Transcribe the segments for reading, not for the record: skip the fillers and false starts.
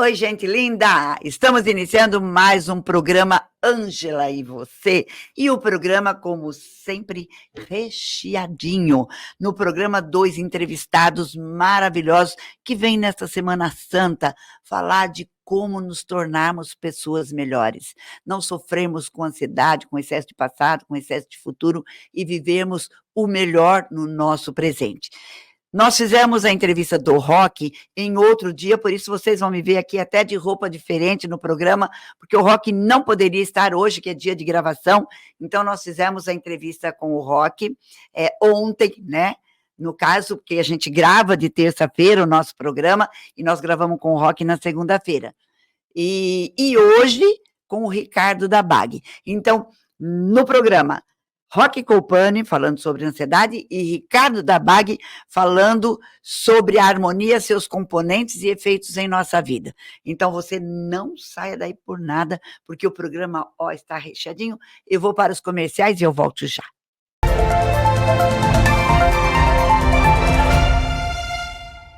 Oi, gente linda! Estamos iniciando mais um programa Ângela e Você. E o programa, como sempre, recheadinho. No programa, 2 entrevistados maravilhosos que vêm nesta Semana Santa falar de como nos tornarmos pessoas melhores. Não sofremos com ansiedade, com excesso de passado, com excesso de futuro e vivemos o melhor no nosso presente. Nós fizemos a entrevista do Rock em outro dia, por isso vocês vão me ver aqui até de roupa diferente no programa, porque o Rock não poderia estar hoje, que é dia de gravação, então nós fizemos a entrevista com o Rock ontem, né? No caso, porque a gente grava de terça-feira o nosso programa, e nós gravamos com o Rock na segunda-feira. E hoje, com o Ricardo da BAG. Então, no programa, Rock Colpani falando sobre ansiedade e Ricardo da BAG falando sobre a harmonia, seus componentes e efeitos em nossa vida. Então, você não saia daí por nada, porque o programa está recheadinho. Eu vou para os comerciais e eu volto já.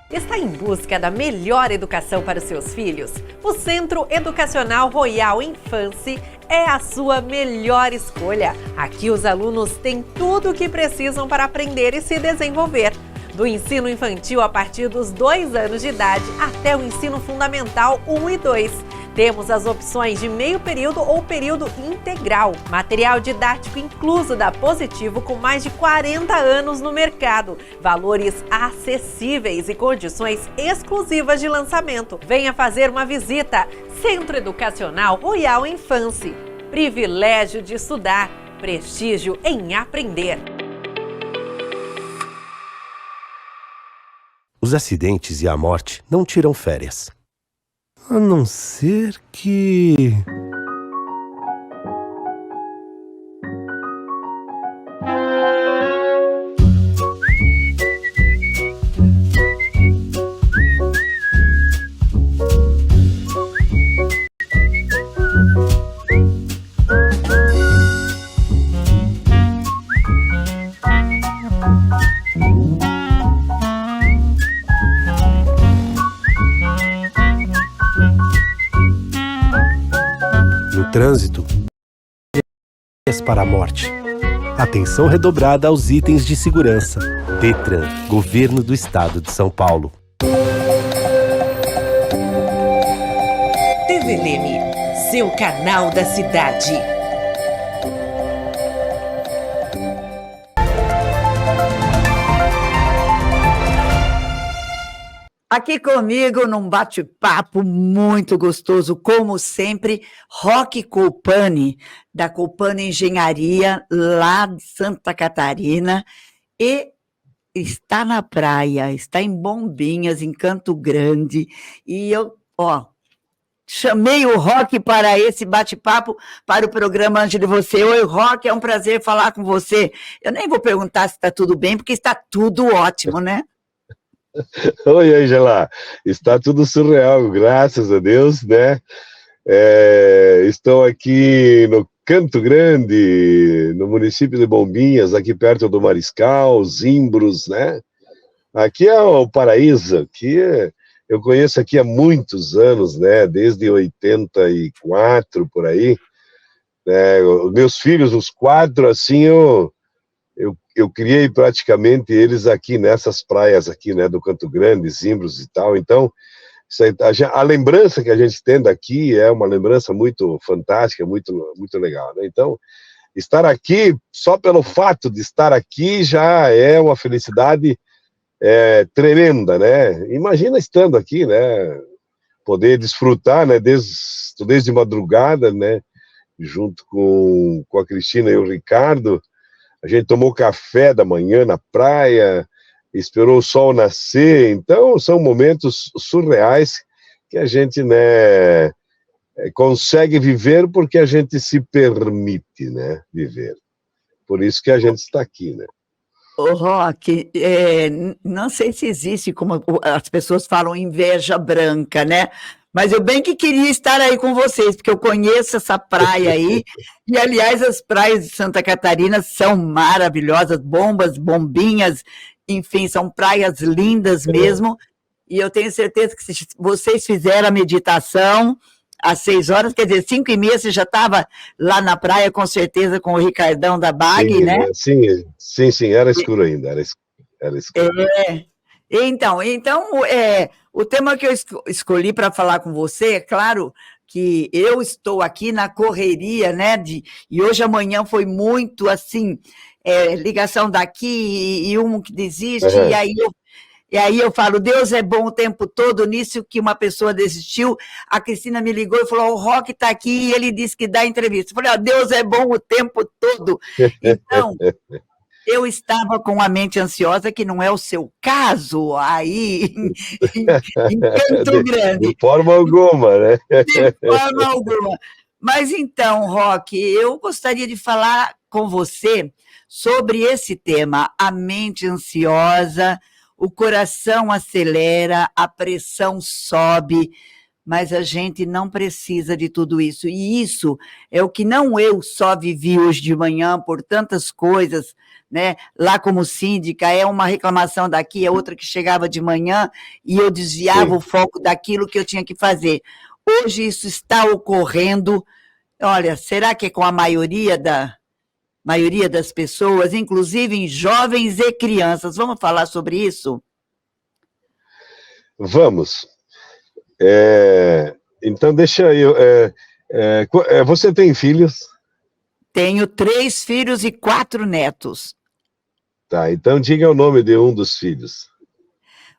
Está em busca da melhor educação para os seus filhos? O Centro Educacional Royal Infância é a sua melhor escolha. Aqui os alunos têm tudo o que precisam para aprender e se desenvolver. Do ensino infantil a partir dos 2 anos de idade até o ensino fundamental 1 e 2. Temos as opções de meio período ou período integral. Material didático incluso da Positivo com mais de 40 anos no mercado. Valores acessíveis e condições exclusivas de lançamento. Venha fazer uma visita. Centro Educacional Royal Infância. Privilégio de estudar. Prestígio em aprender. Os acidentes e a morte não tiram férias. A não ser que... Trânsito para a morte. Atenção redobrada aos itens de segurança. Detran, Governo do Estado de São Paulo. TV Leme, seu canal da cidade. Aqui comigo, num bate-papo muito gostoso, como sempre, Rock Colpani, da Colpani Engenharia, lá de Santa Catarina, e está na praia, está em Bombinhas, em Canto Grande, e eu, chamei o Rock para esse bate-papo, para o programa Ângela e Você. Oi, Rock, é um prazer falar com você. Eu nem vou perguntar se está tudo bem, porque está tudo ótimo, né? Oi, Ângela, está tudo surreal, graças a Deus, né? Estou aqui no Canto Grande, no município de Bombinhas, aqui perto do Mariscal, Zimbros, né? Aqui é o paraíso, eu conheço aqui há muitos anos, né? Desde 84, por aí. Né? Meus filhos, os 4, assim, eu criei praticamente eles aqui nessas praias aqui, né, do Canto Grande, Zimbros e tal. Então, a lembrança que a gente tem daqui é uma lembrança muito fantástica, muito, muito legal, né? Então, estar aqui, só pelo fato de estar aqui, já é uma felicidade tremenda, né? Imagina estando aqui, né? Poder desfrutar, né, desde madrugada, né? Junto com a Cristina e o Ricardo. A gente tomou café da manhã na praia, esperou o sol nascer, então são momentos surreais que a gente, né, consegue viver porque a gente se permite, né, viver. Por isso que a gente está aqui, né. Ô, Rock, não sei se existe, como as pessoas falam, inveja branca, né? Mas eu bem que queria estar aí com vocês, porque eu conheço essa praia aí, e aliás as praias de Santa Catarina são maravilhosas, Bombinhas, enfim, são praias lindas mesmo, E eu tenho certeza que se vocês fizeram a meditação às 6 horas, quer dizer, 5h30 você já estava lá na praia, com certeza, com o Ricardão da BAG, Sim, né? Sim, era escuro ainda, era escuro. Então, o tema que eu escolhi para falar com você, é claro que eu estou aqui na correria, né? E hoje, amanhã, foi muito assim, ligação daqui e um que desiste, Uhum. E aí eu falo, Deus é bom o tempo todo, nisso que uma pessoa desistiu, a Cristina me ligou e falou, o Roque está aqui e ele disse que dá entrevista. Eu falei, Deus é bom o tempo todo. Então, eu estava com a mente ansiosa, que não é o seu caso, aí em Campo Grande. De forma alguma, né? De forma alguma. Mas então, Roque, eu gostaria de falar com você sobre esse tema, a mente ansiosa, o coração acelera, a pressão sobe, mas a gente não precisa de tudo isso. E isso é o que não eu só vivi hoje de manhã por tantas coisas, né? Lá como síndica, é uma reclamação daqui, é outra que chegava de manhã e eu desviava o foco daquilo que eu tinha que fazer. Hoje isso está ocorrendo, olha, será que é com a maioria das pessoas, inclusive em jovens e crianças? Vamos falar sobre isso? Vamos. Então, deixa eu... você tem filhos? Tenho 3 filhos e 4 netos. Tá, então diga o nome de um dos filhos.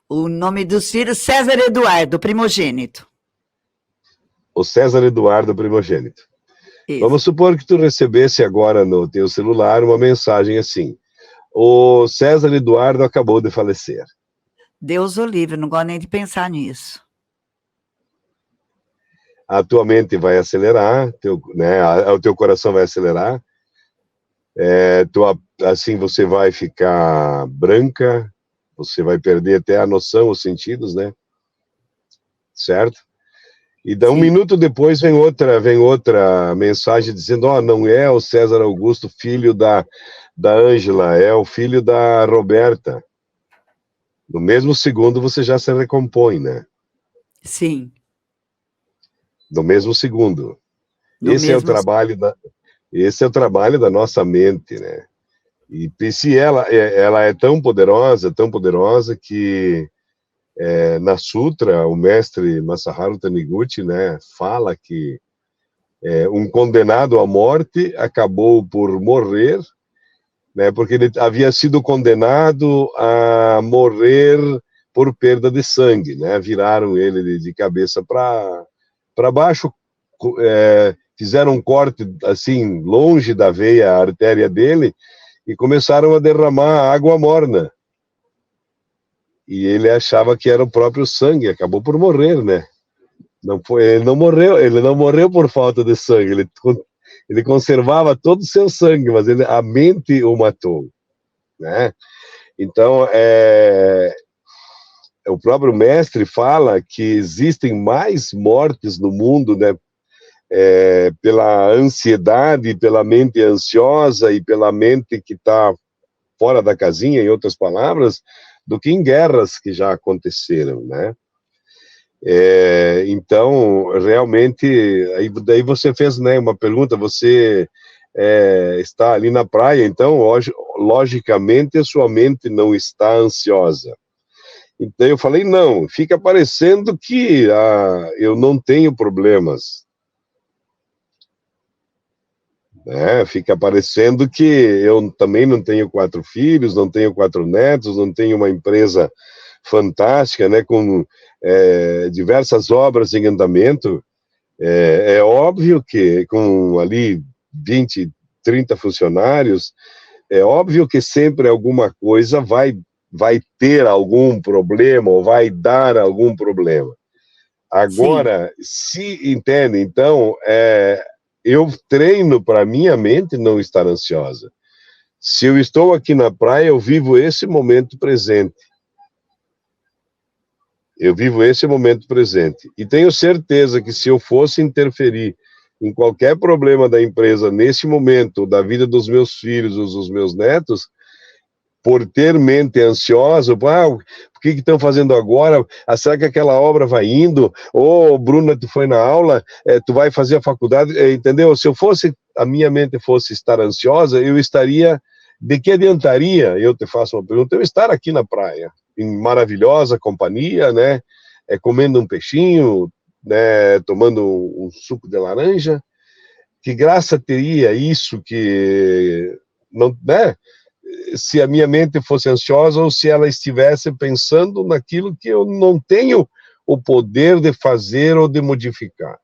O nome dos filhos, César Eduardo, primogênito. O César Eduardo, primogênito. Isso. Vamos supor que tu recebesse agora no teu celular uma mensagem assim: o César Eduardo acabou de falecer. Deus o livre, não gosto nem de pensar nisso. A tua mente vai acelerar, o teu coração vai acelerar, assim você vai ficar branca, você vai perder até a noção, os sentidos, né? Certo? E daí, um minuto depois vem outra mensagem dizendo, não é o César Augusto, filho da Ângela, é o filho da Roberta. No mesmo segundo você já se recompõe, né? Sim. No mesmo segundo. Esse é o trabalho da nossa mente, né? E se ela é tão poderosa que na Sutra, o mestre Masaharu Taniguchi, né, fala que um condenado à morte acabou por morrer, né, porque ele havia sido condenado a morrer por perda de sangue, né, viraram ele de cabeça para baixo, fizeram um corte assim longe da veia, a artéria dele, e começaram a derramar água morna. E ele achava que era o próprio sangue, acabou por morrer, né? Ele não morreu por falta de sangue, ele conservava todo o seu sangue, mas a mente o matou, né? Então, o próprio mestre fala que existem mais mortes no mundo, né? Pela ansiedade, pela mente ansiosa e pela mente que está fora da casinha, em outras palavras, do que em guerras que já aconteceram, né? Então, realmente, daí você fez, né, uma pergunta, você está ali na praia, então, logicamente, a sua mente não está ansiosa. Então, eu falei, não, fica parecendo que eu não tenho problemas. Fica parecendo que eu também não tenho 4 filhos, não tenho 4 netos, não tenho uma empresa fantástica, né, com diversas obras em andamento. É óbvio que com ali 20, 30 funcionários, é óbvio que sempre alguma coisa vai ter algum problema ou vai dar algum problema. Agora, se entende, então, eu treino para minha mente não estar ansiosa. Se eu estou aqui na praia, eu vivo esse momento presente. E tenho certeza que se eu fosse interferir em qualquer problema da empresa nesse momento, da vida dos meus filhos, dos meus netos, por ter mente ansiosa, porque que estão fazendo agora? Será que aquela obra vai indo? Ô, Bruna, tu foi na aula, tu vai fazer a faculdade, entendeu? Se a minha mente fosse estar ansiosa, eu estaria, de que adiantaria, eu te faço uma pergunta, eu estar aqui na praia, em maravilhosa companhia, né, comendo um peixinho, né, tomando um suco de laranja, que graça teria isso que, não, né, se a minha mente fosse ansiosa ou se ela estivesse pensando naquilo que eu não tenho o poder de fazer ou de modificar.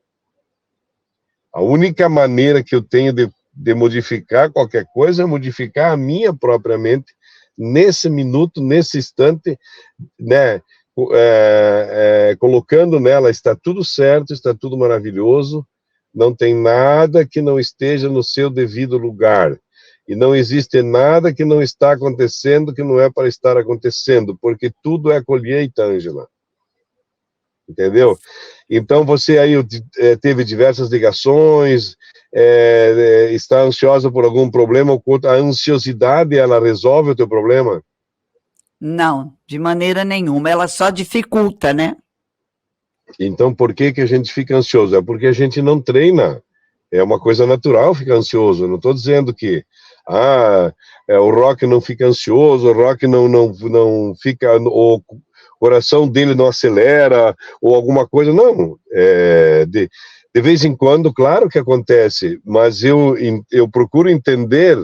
A única maneira que eu tenho de modificar qualquer coisa é modificar a minha própria mente nesse minuto, nesse instante, né, colocando nela, está tudo certo, está tudo maravilhoso, não tem nada que não esteja no seu devido lugar. E não existe nada que não está acontecendo que não é para estar acontecendo, porque tudo é colheita, Ângela. Entendeu? Então, você aí teve diversas ligações, está ansiosa por algum problema, a ansiosidade, ela resolve o teu problema? Não, de maneira nenhuma, ela só dificulta, né? Então, por que a gente fica ansioso? É porque a gente não treina. É uma coisa natural ficar ansioso. Eu não estou dizendo que o Rock não fica ansioso, o Rock não fica, o coração dele não acelera, ou alguma coisa. Não, de vez em quando, claro que acontece, mas eu procuro entender,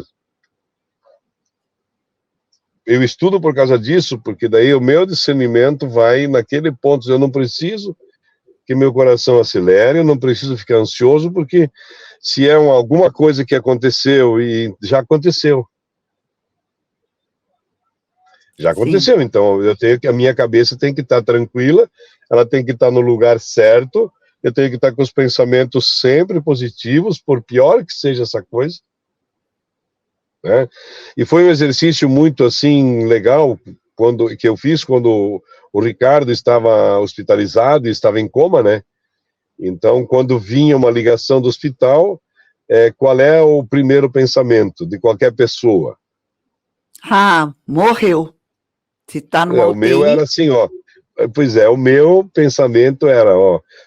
eu estudo por causa disso, porque daí o meu discernimento vai naquele ponto, eu não preciso que meu coração acelere, eu não preciso ficar ansioso, porque se é alguma coisa que aconteceu, e já aconteceu. Já aconteceu, então a minha cabeça tem que estar tranquila, ela tem que estar no lugar certo, eu tenho que estar com os pensamentos sempre positivos, por pior que seja essa coisa, né? E foi um exercício muito, assim, legal, que eu fiz quando o Ricardo estava hospitalizado e estava em coma, né? Então, quando vinha uma ligação do hospital, qual é o primeiro pensamento de qualquer pessoa? Morreu. Se está no O meu era assim, pois o meu pensamento era,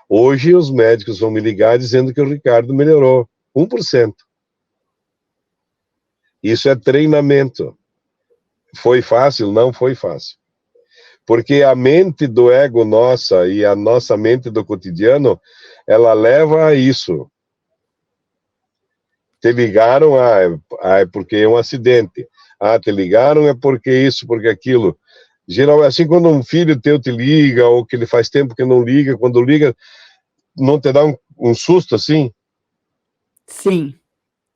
hoje os médicos vão me ligar dizendo que o Ricardo melhorou 1%. Isso é treinamento. Foi fácil? Não foi fácil. Porque a mente do ego nossa e a nossa mente do cotidiano, ela leva a isso. Te ligaram, é porque é um acidente. Te ligaram é porque isso, porque aquilo. Geralmente, assim, quando um filho teu te liga, ou que ele faz tempo que não liga, quando liga, não te dá um susto assim? Sim,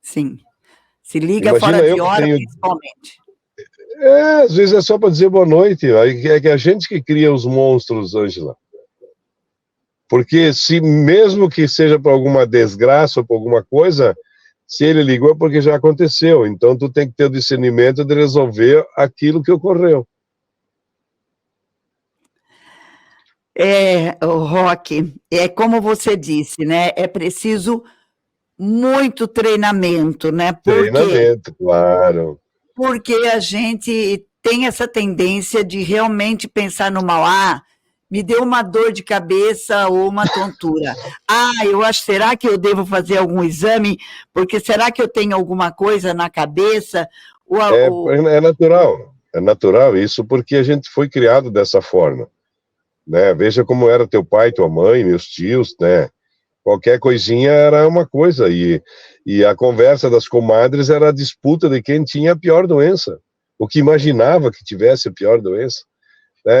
sim. Se liga fora de hora, principalmente. Às vezes é só para dizer boa noite. É que a gente que cria os monstros, Ângela. Porque se mesmo que seja para alguma desgraça ou para alguma coisa, se ele ligou é porque já aconteceu. Então tu tem que ter o discernimento de resolver aquilo que ocorreu. Rock, como você disse, né? É preciso muito treinamento, né? Treinamento, claro. Porque a gente tem essa tendência de realmente pensar no mal. Me deu uma dor de cabeça ou uma tontura. Eu acho, será que eu devo fazer algum exame? Porque será que eu tenho alguma coisa na cabeça? É natural isso, porque a gente foi criado dessa forma, né? Veja como era teu pai, tua mãe, meus tios, né? Qualquer coisinha era uma coisa, e a conversa das comadres era a disputa de quem tinha a pior doença, o que imaginava que tivesse a pior doença.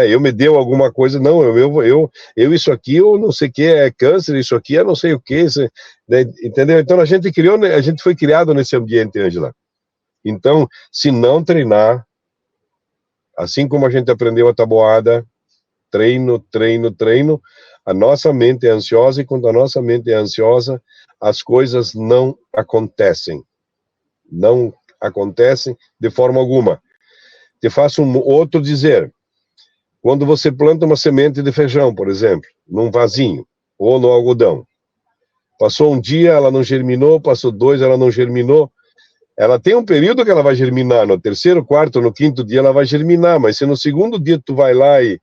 Eu me deu alguma coisa, não, eu isso aqui, eu não sei o que, é câncer, isso aqui, eu não sei o que, entendeu? Então a gente foi criado nesse ambiente, Ângela. Então, se não treinar, assim como a gente aprendeu a tabuada, treino, a nossa mente é ansiosa, e quando a nossa mente é ansiosa, as coisas não acontecem. Não acontecem de forma alguma. Te faço um outro dizer. Quando você planta uma semente de feijão, por exemplo, num vasinho, ou no algodão, passou um dia, ela não germinou, passou 2, ela não germinou, ela tem um período que ela vai germinar, no terceiro, quarto, no quinto dia ela vai germinar, mas se no segundo dia tu vai lá e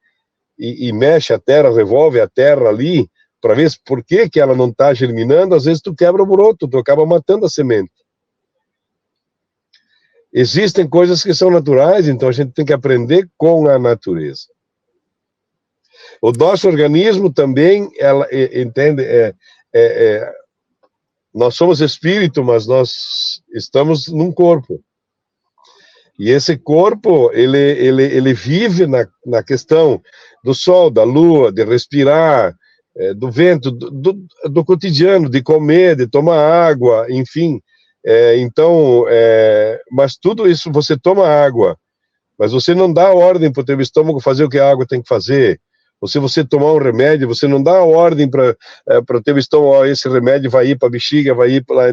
e mexe a terra, revolve a terra ali, para ver por que ela não está germinando, às vezes tu quebra o broto, tu acaba matando a semente. Existem coisas que são naturais, então a gente tem que aprender com a natureza. O nosso organismo também, entende, nós somos espírito, mas nós estamos num corpo. E esse corpo, ele vive na questão do sol, da lua, de respirar, do vento, do cotidiano, de comer, de tomar água, enfim. Então, mas tudo isso, você toma água, mas você não dá ordem para o teu estômago fazer o que a água tem que fazer. Ou se você tomar um remédio, você não dá ordem para o teu estômago, esse remédio vai ir para a bexiga, vai ir para lá,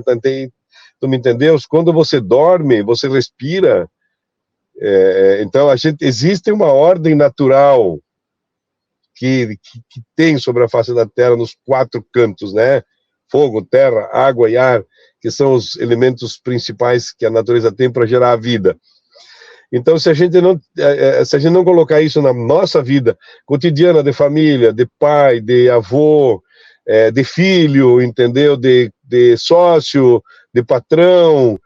tu me entendeu? Quando você dorme, você respira. Então, existe uma ordem natural que tem sobre a face da Terra nos 4 cantos, né? Fogo, terra, água e ar, que são os elementos principais que a natureza tem para gerar a vida. Então, se a gente não colocar isso na nossa vida cotidiana, de família, de pai, de avô, de filho, entendeu? De sócio, de patrão,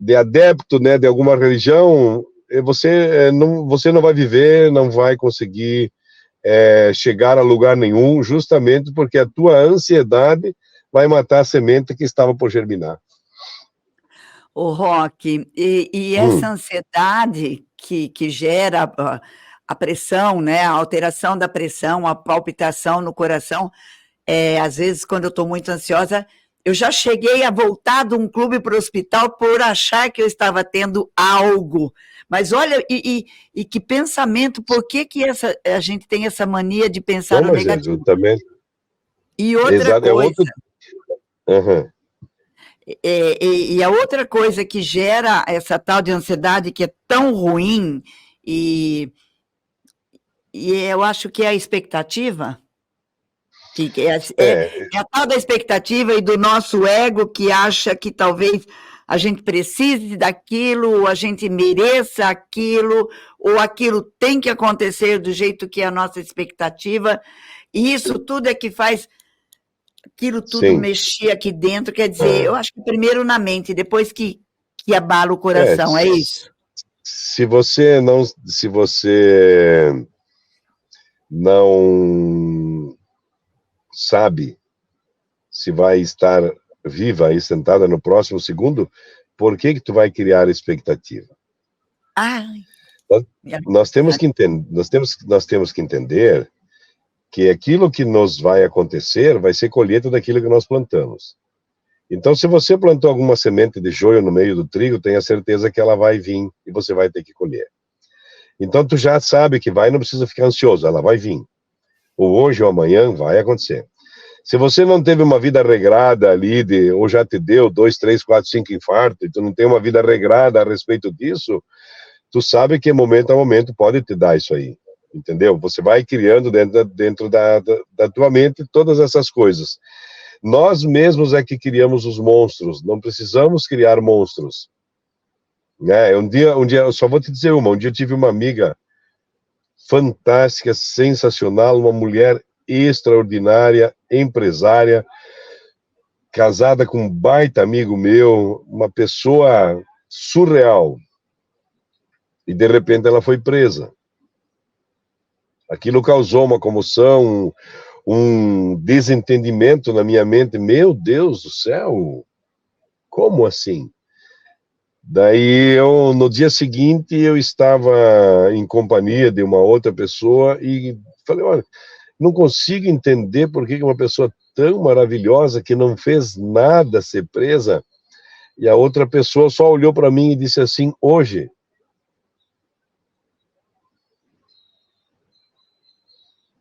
de adepto, né, de alguma religião, você não vai viver, não vai conseguir chegar a lugar nenhum, justamente porque a tua ansiedade vai matar a semente que estava por germinar. O Roque, e essa ansiedade que gera a pressão, né, a alteração da pressão, a palpitação no coração, às vezes, quando eu estou muito ansiosa, eu já cheguei a voltar de um clube para o hospital por achar que eu estava tendo algo. Mas olha, e que pensamento, por que a gente tem essa mania de pensar no negativo? Também. E outra coisa... E a outra coisa que gera essa tal de ansiedade que é tão ruim, e eu acho que é a expectativa, é a tal da expectativa e do nosso ego que acha que talvez a gente precise daquilo, ou a gente mereça aquilo, ou aquilo tem que acontecer do jeito que é a nossa expectativa, e isso tudo é que faz aquilo tudo mexer aqui dentro, quer dizer, eu acho que primeiro na mente, depois que abala o coração, é isso? Se você não sabe se vai estar viva e sentada no próximo segundo, por que tu vai criar expectativa? Nós temos que entender que aquilo que nos vai acontecer vai ser colheita daquilo que nós plantamos. Então, se você plantou alguma semente de joio no meio do trigo, tenha certeza que ela vai vir e você vai ter que colher. Então, tu já sabe que vai, não precisa ficar ansioso, ela vai vir. Ou hoje ou amanhã vai acontecer. Se você não teve uma vida regrada ali, ou já te deu 2, 3, 4, 5 infartos, e tu não tem uma vida regrada a respeito disso, tu sabe que momento a momento pode te dar isso aí. Entendeu? Você vai criando dentro da tua mente todas essas coisas. Nós mesmos é que criamos os monstros, não precisamos criar monstros. Um dia, eu só vou te dizer um dia eu tive uma amiga fantástica, sensacional, uma mulher extraordinária, empresária, casada com um baita amigo meu, uma pessoa surreal. E de repente ela foi presa. Aquilo causou uma comoção, um desentendimento na minha mente. Meu Deus do céu, como assim? Daí, no dia seguinte, eu estava em companhia de uma outra pessoa e falei, olha, não consigo entender por que uma pessoa tão maravilhosa que não fez nada ser presa, e a outra pessoa só olhou para mim e disse assim, hoje.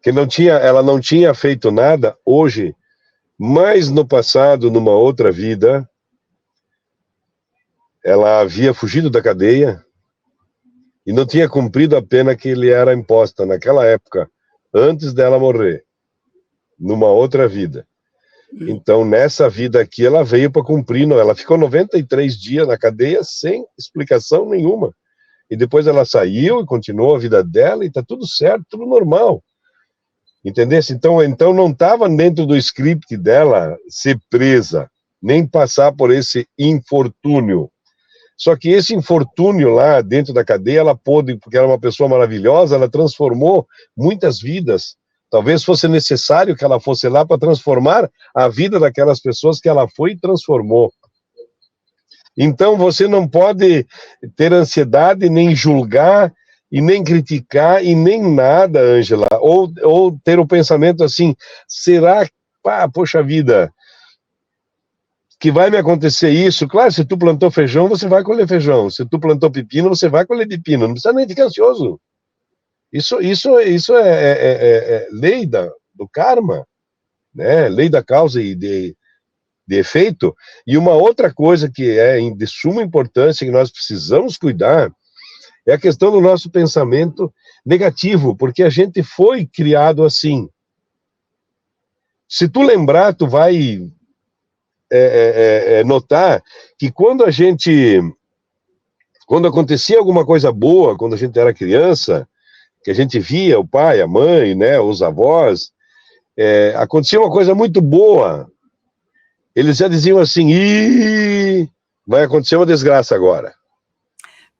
Que ela não tinha feito nada hoje, mas no passado, numa outra vida, ela havia fugido da cadeia e não tinha cumprido a pena que lhe era imposta naquela época, antes dela morrer, numa outra vida. Então, nessa vida aqui, ela veio para cumprir, ela ficou 93 dias na cadeia sem explicação nenhuma. E depois ela saiu e continuou a vida dela, e tá tudo certo, tudo normal. Entendesse? Então não estava dentro do script dela ser presa, nem passar por esse infortúnio. Só que esse infortúnio lá dentro da cadeia, ela pôde, porque era uma pessoa maravilhosa, ela transformou muitas vidas. Talvez fosse necessário que ela fosse lá para transformar a vida daquelas pessoas que ela foi e transformou. Então você não pode ter ansiedade, nem julgar, e nem criticar, e nem nada, Ângela, ou ter o pensamento assim, será, poxa vida, que vai me acontecer isso? Claro, se tu plantou feijão, você vai colher feijão, se tu plantou pepino, você vai colher pepino, não precisa nem ficar ansioso. Isso é lei do karma, né? Lei da causa e de efeito. E uma outra coisa que é de suma importância, que nós precisamos cuidar, é a questão do nosso pensamento negativo, porque a gente foi criado assim. Se tu lembrar, tu vai notar que quando acontecia alguma coisa boa, quando a gente era criança, que a gente via o pai, a mãe, né, os avós, acontecia uma coisa muito boa, eles já diziam assim, ih, vai acontecer uma desgraça agora.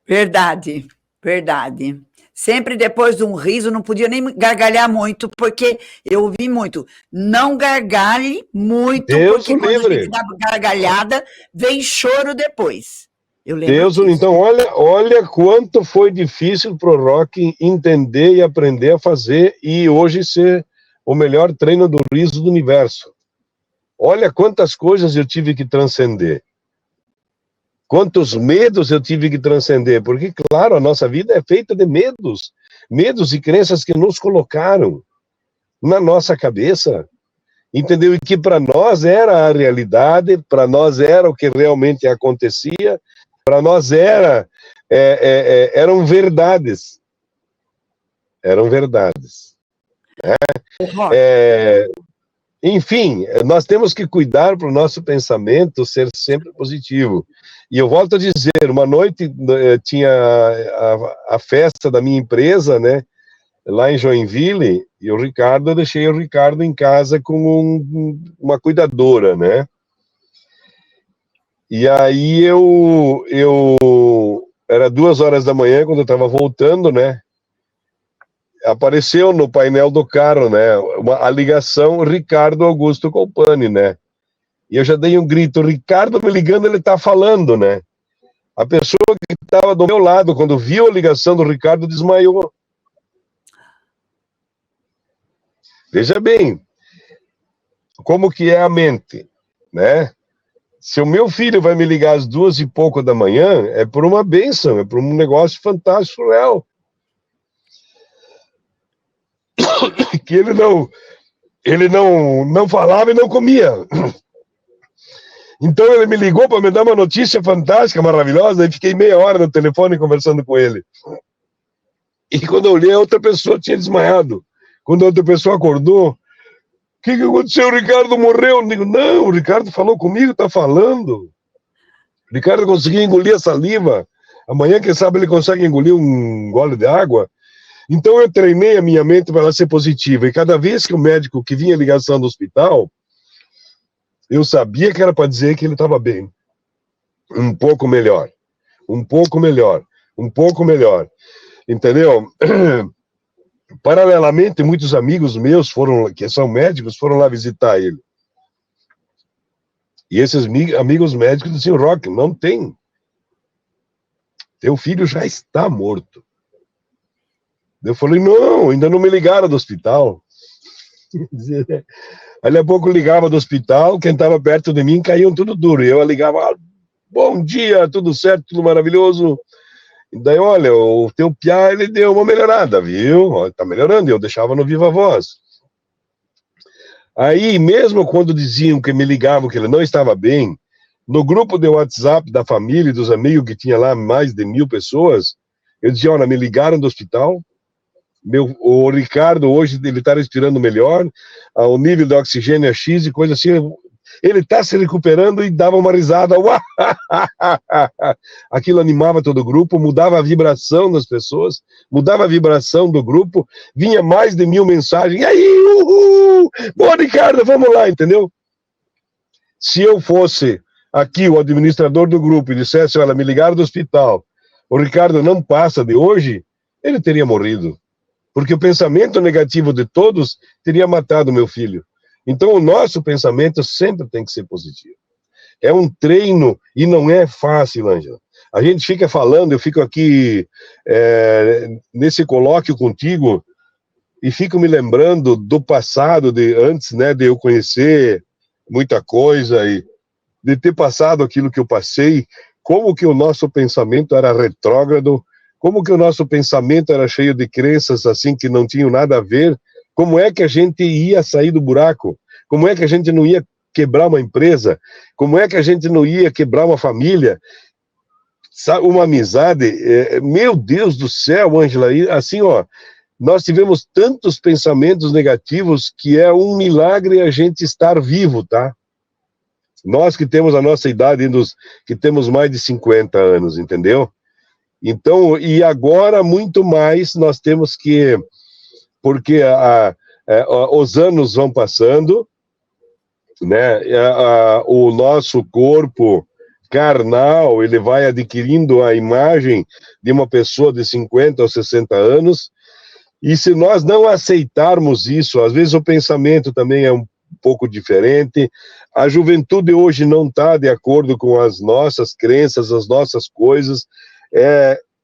Verdade, verdade. Sempre depois de um riso, não podia nem gargalhar muito, porque eu ouvi muito, não gargalhe muito, Deus porque quando livre. a gente dá gargalhada, vem choro depois. Eu lembro Deus, disso. então, olha quanto foi difícil pro Rock entender e aprender a fazer, e hoje ser o melhor treino do riso do universo. Olha quantas coisas eu tive que transcender. Quantos medos eu tive que transcender, porque, claro, a nossa vida é feita de medos e crenças que nos colocaram na nossa cabeça, entendeu? E que para nós era a realidade, para nós era o que realmente acontecia, para nós eram verdades. Eram verdades. Enfim, nós temos que cuidar para o nosso pensamento ser sempre positivo. E eu volto a dizer, uma noite tinha a festa da minha empresa, né, lá em Joinville, e eu deixei o Ricardo em casa com uma cuidadora, né. E aí era 2h da manhã, quando eu estava voltando, né, apareceu no painel do carro, né, a ligação Ricardo Augusto Colpani, né, e eu já dei um grito, Ricardo me ligando, ele tá falando, né, a pessoa que estava do meu lado, quando viu a ligação do Ricardo, desmaiou. Veja bem, como que é a mente, né, se o meu filho vai me ligar às 2h da manhã, é por uma bênção, é por um negócio fantástico, real. Que ele não falava e não comia. Então ele me ligou para me dar uma notícia fantástica, maravilhosa, e fiquei meia hora no telefone conversando com ele. E quando eu olhei, a outra pessoa tinha desmaiado. Quando a outra pessoa acordou, o que aconteceu? O Ricardo morreu. Eu digo, não, o Ricardo falou comigo, tá falando. O Ricardo conseguiu engolir a saliva. Amanhã, quem sabe, ele consegue engolir um gole de água. Então eu treinei a minha mente para ela ser positiva, e cada vez que o médico que vinha ligação do hospital, eu sabia que era para dizer que ele estava bem, um pouco melhor, entendeu? Paralelamente, muitos amigos meus que são médicos, foram lá visitar ele, e esses amigos médicos diziam, Rock, não tem, teu filho já está morto. Eu falei, não, ainda não me ligaram do hospital. Ali a pouco ligava do hospital, quem estava perto de mim caíam tudo duro. E eu ligava, bom dia, tudo certo, tudo maravilhoso. E daí, olha, o teu piá, ele deu uma melhorada, viu? Tá melhorando, eu deixava no viva voz. Aí, mesmo quando diziam que me ligavam que ele não estava bem, no grupo de WhatsApp da família e dos amigos, que tinha lá mais de 1000 pessoas, eu dizia, olha, me ligaram do hospital, o Ricardo hoje ele está respirando melhor, o nível de oxigênio é X e coisa assim. ele está se recuperando, e dava uma risada. Aquilo animava todo o grupo, mudava a vibração das pessoas, mudava a vibração do grupo, vinha mais de 1000 mensagens, e aí, uhul, bom, Ricardo, vamos lá, entendeu? Se eu fosse aqui o administrador do grupo e dissesse, olha, me ligaram do hospital, o Ricardo não passa de hoje, ele teria morrido. Porque o pensamento negativo de todos teria matado meu filho. Então o nosso pensamento sempre tem que ser positivo. É um treino e não é fácil, Ângela. A gente fica falando, eu fico aqui nesse colóquio contigo e fico me lembrando do passado, de antes, né, de eu conhecer muita coisa e de ter passado aquilo que eu passei, como que o nosso pensamento era retrógrado, como que o nosso pensamento era cheio de crenças assim que não tinham nada a ver, como é que a gente ia sair do buraco, como é que a gente não ia quebrar uma empresa, como é que a gente não ia quebrar uma família, uma amizade, meu Deus do céu, Ângela, assim, ó, nós tivemos tantos pensamentos negativos que é um milagre a gente estar vivo, tá? Nós que temos a nossa idade, que temos mais de 50 anos, entendeu? Então, e agora muito mais nós temos que, porque os anos vão passando, né? O nosso corpo carnal, ele vai adquirindo a imagem de uma pessoa de 50 ou 60 anos, e se nós não aceitarmos isso, às vezes o pensamento também é um pouco diferente, a juventude hoje não está de acordo com as nossas crenças, as nossas coisas,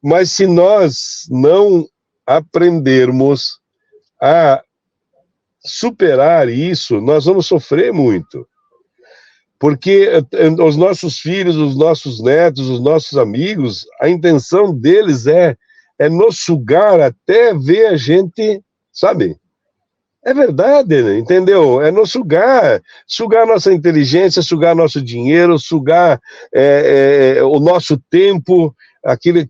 mas se nós não aprendermos a superar isso, nós vamos sofrer muito. Porque os nossos filhos, os nossos netos, os nossos amigos, a intenção deles é nos sugar até ver a gente, sabe? É verdade, né? Entendeu? É nos sugar nossa inteligência, sugar nosso dinheiro, sugar o nosso tempo, aquilo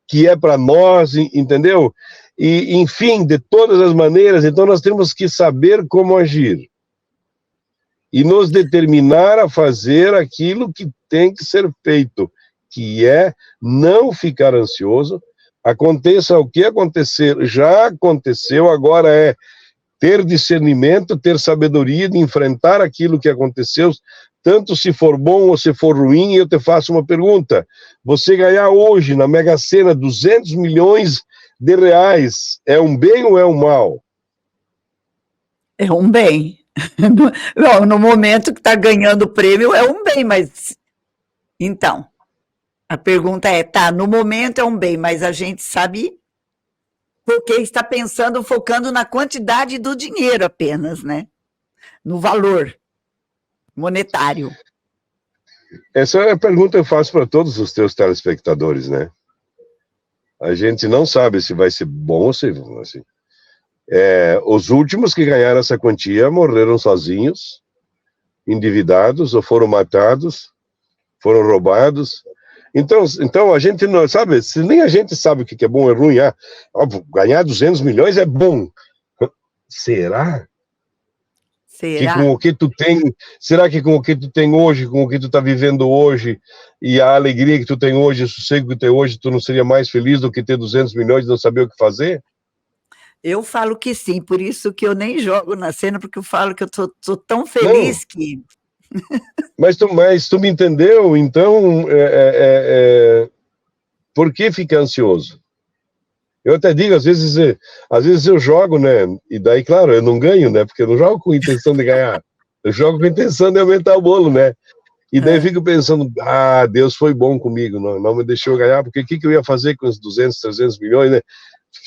que é para nós, entendeu? E, enfim, de todas as maneiras, então nós temos que saber como agir e nos determinar a fazer aquilo que tem que ser feito, que é não ficar ansioso. Aconteça o que acontecer, já aconteceu, agora é ter discernimento, ter sabedoria de enfrentar aquilo que aconteceu, tanto se for bom ou se for ruim. E eu te faço uma pergunta: você ganhar hoje na Mega Sena 200 milhões de reais, é um bem ou é um mal? É um bem. No momento que está ganhando o prêmio, é um bem, mas... Então, a pergunta no momento é um bem, mas a gente sabe porque está pensando, focando na quantidade do dinheiro apenas, né? No valor monetário. Essa é a pergunta que eu faço para todos os teus telespectadores, né? A gente não sabe se vai ser bom ou se assim. Os últimos que ganharam essa quantia morreram sozinhos, endividados, ou foram matados, foram roubados. Então a gente não sabe, se nem a gente sabe o que é bom ou ruim, óbvio, ganhar 200 milhões é bom. Será? Que com o que tu tem, será que com o que tu tem hoje, com o que tu está vivendo hoje, e a alegria que tu tem hoje, o sossego que tu tem hoje, tu não seria mais feliz do que ter 200 milhões e não saber o que fazer? Eu falo que sim, por isso que eu nem jogo na cena, porque eu falo que eu tô tão feliz não. Que... Mas tu me entendeu? Então, por que ficar ansioso? Eu até digo, às vezes eu jogo, né? E daí, claro, eu não ganho, né? Porque eu não jogo com intenção de ganhar. Eu jogo com intenção de aumentar o bolo, né? E daí eu fico pensando, Deus foi bom comigo, não me deixou ganhar, porque o que eu ia fazer com os 200, 300 milhões, né?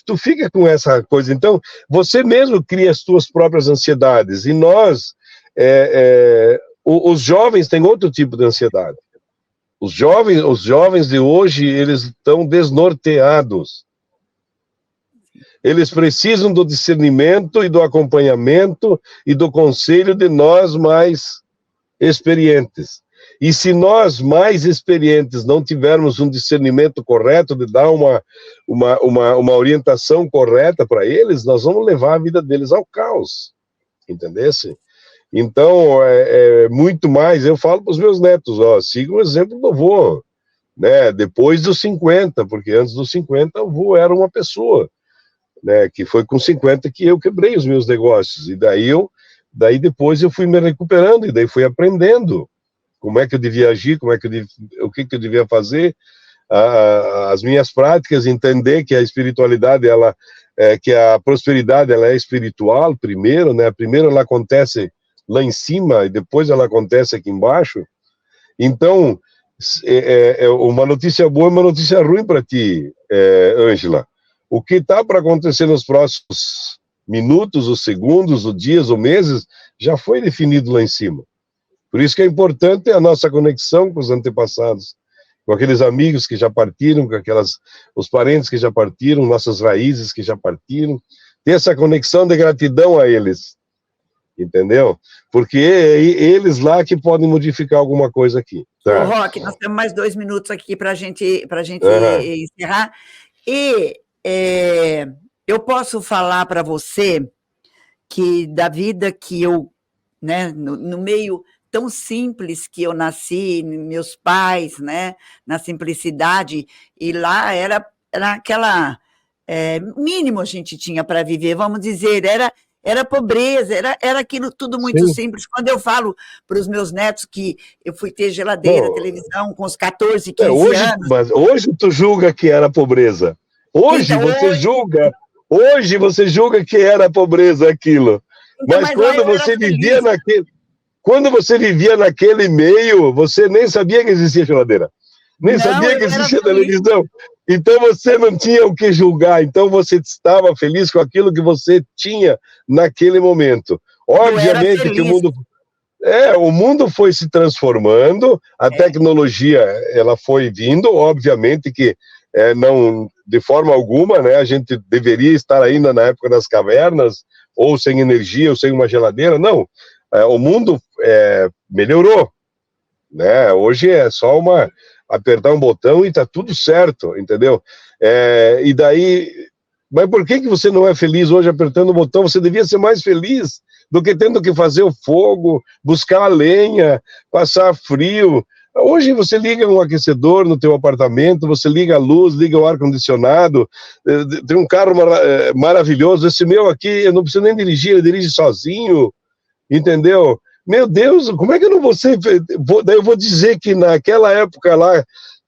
Tu fica com essa coisa. Então, você mesmo cria as tuas próprias ansiedades. E nós, os jovens têm outro tipo de ansiedade. Os jovens de hoje, eles estão desnorteados. Eles precisam do discernimento e do acompanhamento e do conselho de nós mais experientes. E se nós mais experientes não tivermos um discernimento correto, de dar uma orientação correta para eles, nós vamos levar a vida deles ao caos. Entendesse? Então, muito mais, eu falo para os meus netos, ó, siga o exemplo do avô, né, depois dos 50, porque antes dos 50 o avô era uma pessoa, né, que foi com 50 que eu quebrei os meus negócios, e daí depois eu fui me recuperando, e daí fui aprendendo como é que eu devia agir, o que eu devia fazer, as minhas práticas, entender que a espiritualidade, que a prosperidade, ela é espiritual primeiro, né, primeiro ela acontece lá em cima, e depois ela acontece aqui embaixo. Então, uma notícia boa e uma notícia ruim para ti, Ângela. O que está para acontecer nos próximos minutos, ou segundos, ou dias, ou meses, já foi definido lá em cima. Por isso que é importante a nossa conexão com os antepassados, com aqueles amigos que já partiram, com os parentes que já partiram, nossas raízes que já partiram, ter essa conexão de gratidão a eles, entendeu? Porque é eles lá que podem modificar alguma coisa aqui. Tá? Ô, Roque, nós temos mais 2 minutos aqui para a gente encerrar. E eu posso falar para você que da vida que eu, né, no meio tão simples que eu nasci, meus pais, né, na simplicidade, e lá era aquela mínimo a gente tinha para viver, vamos dizer, era pobreza, era aquilo tudo muito simples. Quando eu falo para os meus netos que eu fui ter geladeira, televisão com os 14, 15 anos... Mas hoje tu julga que era pobreza. Hoje você julga que era pobreza aquilo. Então, mas quando você vivia quando você vivia naquele meio, você nem sabia que existia geladeira. Nem sabia que existia televisão. Então você não tinha o que julgar. Então você estava feliz com aquilo que você tinha naquele momento. Obviamente que o mundo foi se transformando, a tecnologia ela foi vindo, obviamente que não, de forma alguma, né, a gente deveria estar ainda na época das cavernas, ou sem energia, ou sem uma geladeira, não. O mundo melhorou, né? Hoje é só apertar um botão e tá tudo certo, entendeu? E daí, mas por que você não é feliz hoje apertando o botão? Você devia ser mais feliz do que tendo que fazer o fogo, buscar a lenha, passar frio. Hoje você liga um aquecedor no teu apartamento, você liga a luz, liga o ar-condicionado, tem um carro maravilhoso. Esse meu aqui, eu não preciso nem dirigir, ele dirige sozinho, entendeu? Meu Deus, como é que eu não vou ser... Daí eu vou dizer que naquela época lá,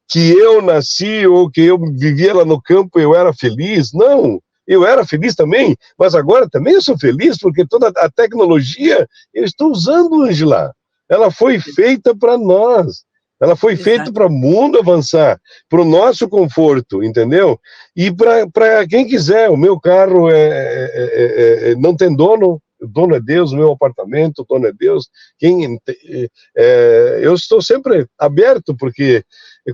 que eu nasci, ou que eu vivia lá no campo, eu era feliz? Não, eu era feliz também, mas agora também eu sou feliz, porque toda a tecnologia eu estou usando, Ângela. Ela foi feita para nós. Ela foi feita para o mundo avançar, para o nosso conforto, entendeu? E para quem quiser, o meu carro não tem dono, o dono é Deus, o meu apartamento, o dono é Deus. Eu estou sempre aberto, porque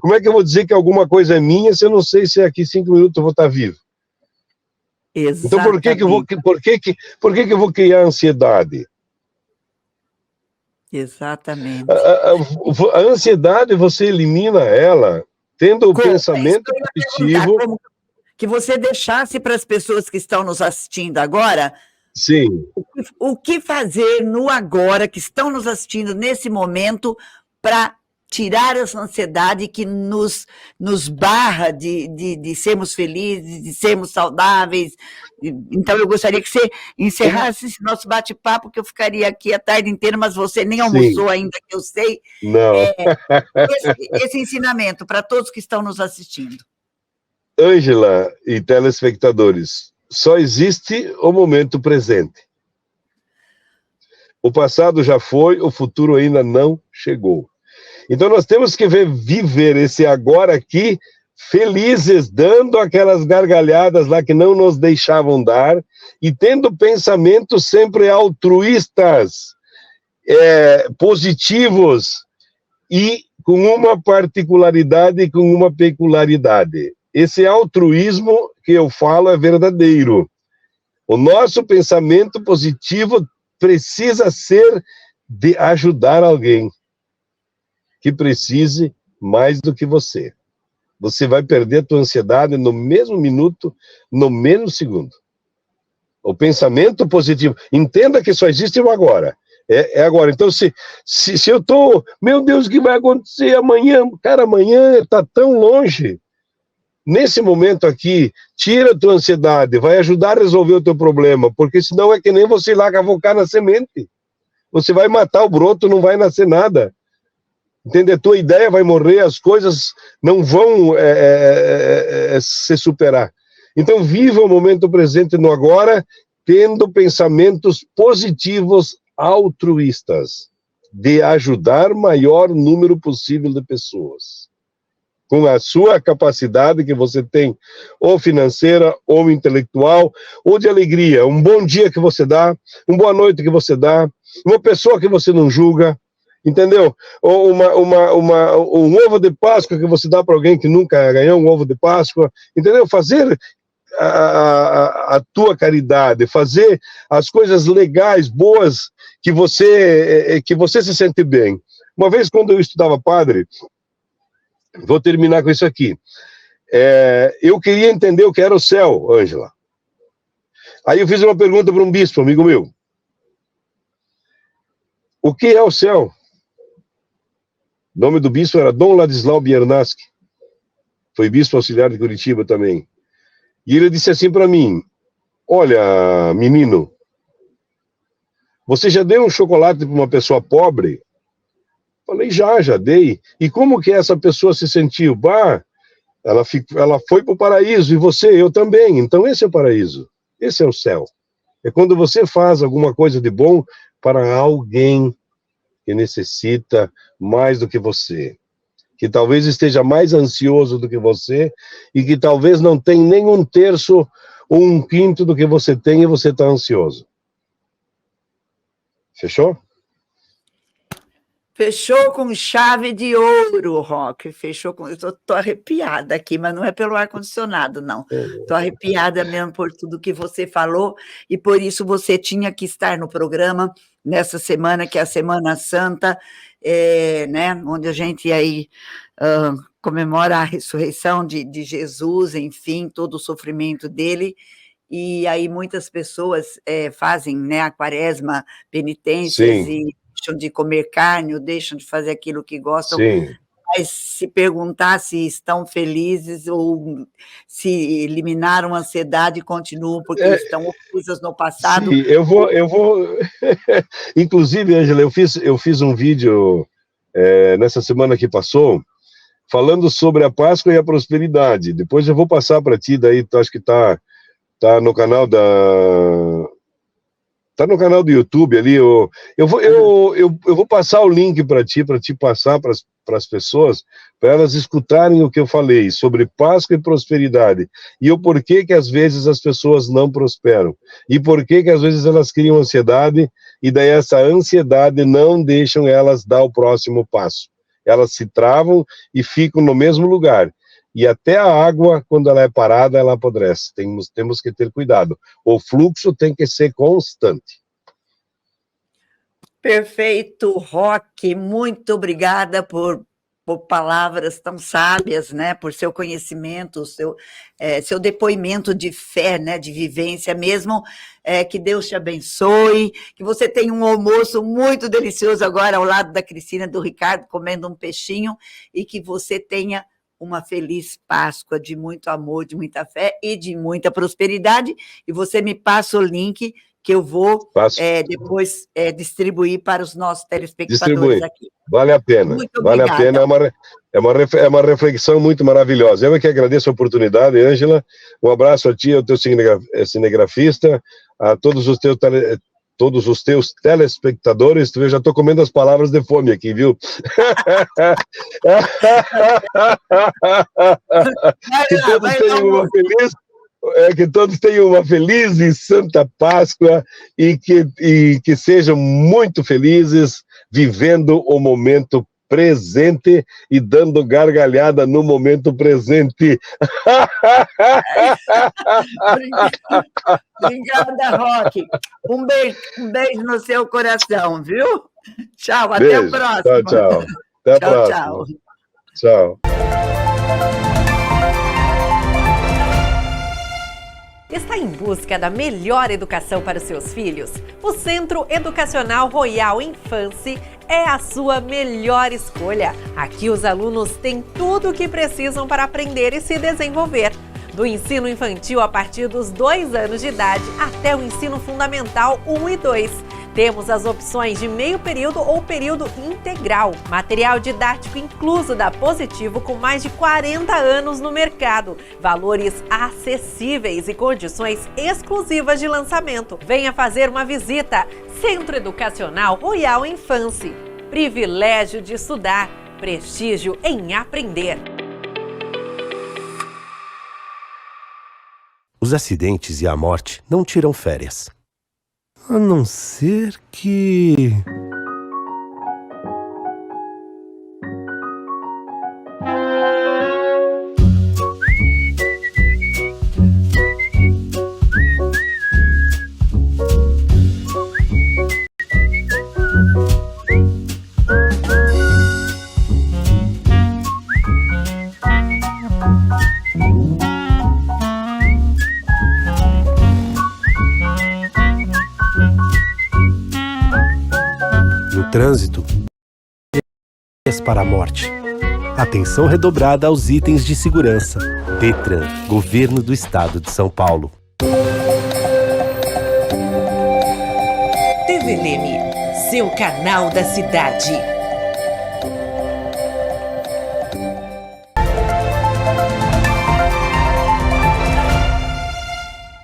como é que eu vou dizer que alguma coisa é minha se eu não sei se daqui 5 minutos eu vou estar vivo? Exatamente. Então por que eu vou criar ansiedade? Exatamente. A ansiedade, você elimina ela tendo o pensamento positivo. Como que você deixasse para as pessoas que estão nos assistindo agora, sim, o que fazer no agora, que estão nos assistindo nesse momento, para tirar essa ansiedade que nos barra de sermos felizes, de sermos saudáveis. Então, eu gostaria que você encerrasse esse nosso bate-papo, que eu ficaria aqui a tarde inteira, mas você nem almoçou ainda, que eu sei. Não. Esse ensinamento para todos que estão nos assistindo. Ângela e telespectadores, só existe o momento presente. O passado já foi, o futuro ainda não chegou. Então nós temos que viver esse agora aqui, felizes, dando aquelas gargalhadas lá que não nos deixavam dar, e tendo pensamentos sempre altruístas, positivos, e com uma particularidade e com uma peculiaridade. Esse altruísmo que eu falo é verdadeiro. O nosso pensamento positivo precisa ser de ajudar alguém que precise mais do que você. Você vai perder a tua ansiedade no mesmo minuto, no mesmo segundo. O pensamento positivo. Entenda que só existe o agora. É agora. Então, se eu tô, meu Deus, o que vai acontecer amanhã? Cara, amanhã está tão longe. Nesse momento aqui, tira a tua ansiedade, vai ajudar a resolver o teu problema, porque senão é que nem você ir lá cavocar na semente. Você vai matar o broto, não vai nascer nada. Entende? A tua ideia vai morrer, as coisas não vão se superar. Então, viva o momento presente no agora, tendo pensamentos positivos, altruístas, de ajudar o maior número possível de pessoas. Com a sua capacidade que você tem, ou financeira, ou intelectual, ou de alegria. Um bom dia que você dá, uma boa noite que você dá, uma pessoa que você não julga, entendeu? Ou um ovo de Páscoa que você dá para alguém que nunca ganhou um ovo de Páscoa, entendeu? Fazer a tua caridade, fazer as coisas legais, boas, que você se sente bem. Uma vez, quando eu estudava padre, vou terminar com isso aqui, eu queria entender o que era o céu, Ângela. Aí eu fiz uma pergunta para um bispo, amigo meu. O que é o céu? O nome do bispo era Dom Ladislau Biernacki. Foi bispo auxiliar de Curitiba também. E ele disse assim para mim, olha, menino, você já deu um chocolate para uma pessoa pobre? Falei, já dei. E como que essa pessoa se sentiu? Bah, ela foi para o paraíso, e você, eu também. Então esse é o paraíso, esse é o céu. É quando você faz alguma coisa de bom para alguém que necessita mais do que você, que talvez esteja mais ansioso do que você, e que talvez não tenha nem um terço ou um quinto do que você tem, e você está ansioso. Fechou? Fechou com chave de ouro, Roque. Fechou com... Eu tô arrepiada aqui, mas não é pelo ar-condicionado, não. Estou arrepiada mesmo por tudo que você falou, e por isso você tinha que estar no programa nessa semana, que é a Semana Santa, né, onde a gente aí comemora a ressurreição de Jesus, enfim, todo o sofrimento dele. E aí muitas pessoas fazem, né, a quaresma, penitências, Sim. E deixam de comer carne, ou deixam de fazer aquilo que gostam. Sim. Mas se perguntar se estão felizes ou se eliminaram a ansiedade e continuam porque estão presas no passado. Sim, eu vou... Inclusive, Ângela, eu fiz um vídeo nessa semana que passou, falando sobre a Páscoa e a prosperidade. Depois eu vou passar para ti, daí tu acho que tá no canal tá no canal do YouTube ali. Eu vou passar o link para ti passar para as pessoas, para elas escutarem o que eu falei sobre Páscoa e prosperidade, e o porquê que às vezes as pessoas não prosperam, e porquê que às vezes elas criam ansiedade, e daí essa ansiedade não deixam elas dar o próximo passo. Elas se travam e ficam no mesmo lugar. E até a água, quando ela é parada, ela apodrece. Temos que ter cuidado. O fluxo tem que ser constante. Perfeito, Roque. Muito obrigada por palavras tão sábias, né? Por seu conhecimento, seu depoimento de fé, né? De vivência mesmo. Que Deus te abençoe, que você tenha um almoço muito delicioso agora ao lado da Cristina e do Ricardo, comendo um peixinho, e que você tenha uma feliz Páscoa de muito amor, de muita fé e de muita prosperidade. E você me passa o link que eu vou depois distribuir para os nossos telespectadores aqui. Vale a pena. Muito vale obrigada. A pena, é uma reflexão muito maravilhosa. Eu que agradeço a oportunidade, Ângela. Um abraço a ti, ao teu cinegrafista, a todos os teus telespectadores. Eu já estou comendo as palavras de fome aqui, viu? Que todos tenham uma feliz e santa Páscoa, e que sejam muito felizes vivendo o momento presente e dando gargalhada no momento presente. Obrigada, Roque. Um beijo no seu coração, viu? Tchau, Beijo. Até o próximo. Tchau. Até a próxima. Tchau. Tchau. Está em busca da melhor educação para os seus filhos? O Centro Educacional Royal Infância é a sua melhor escolha. Aqui os alunos têm tudo o que precisam para aprender e se desenvolver. Do ensino infantil a partir dos 2 anos de idade até o ensino fundamental 1 e 2. Temos as opções de meio período ou período integral. Material didático incluso da Positivo com mais de 40 anos no mercado. Valores acessíveis e condições exclusivas de lançamento. Venha fazer uma visita. Centro Educacional Royal Infância. Privilégio de estudar. Prestígio em aprender. Os acidentes e a morte não tiram férias. A não ser que... Trânsito para a morte. Atenção redobrada aos itens de segurança. Detran, Governo do Estado de São Paulo. TV Leme, seu canal da cidade.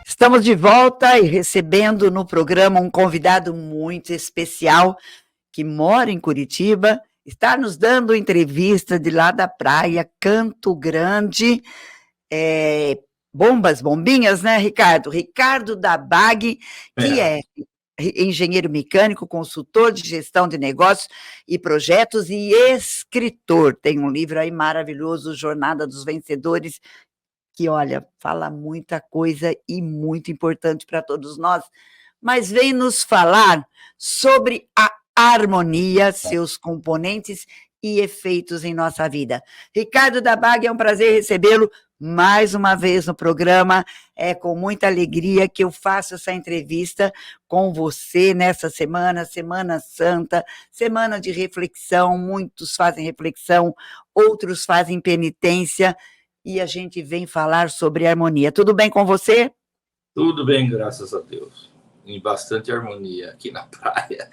Estamos de volta e recebendo no programa um convidado muito especial que mora em Curitiba, está nos dando entrevista de lá da praia, Canto Grande, bombinhas, né, Ricardo? Ricardo da BAG, que é engenheiro mecânico, consultor de gestão de negócios e projetos e escritor. Tem um livro aí maravilhoso, Jornada dos Vencedores, que, olha, fala muita coisa e muito importante para todos nós, mas vem nos falar sobre a harmonia, seus componentes e efeitos em nossa vida. Ricardo da BAG, é um prazer recebê-lo mais uma vez no programa. É com muita alegria que eu faço essa entrevista com você nessa semana, Semana Santa, semana de reflexão. Muitos fazem reflexão, outros fazem penitência, e a gente vem falar sobre harmonia. Tudo bem com você? Tudo bem, graças a Deus. Em bastante harmonia aqui na praia.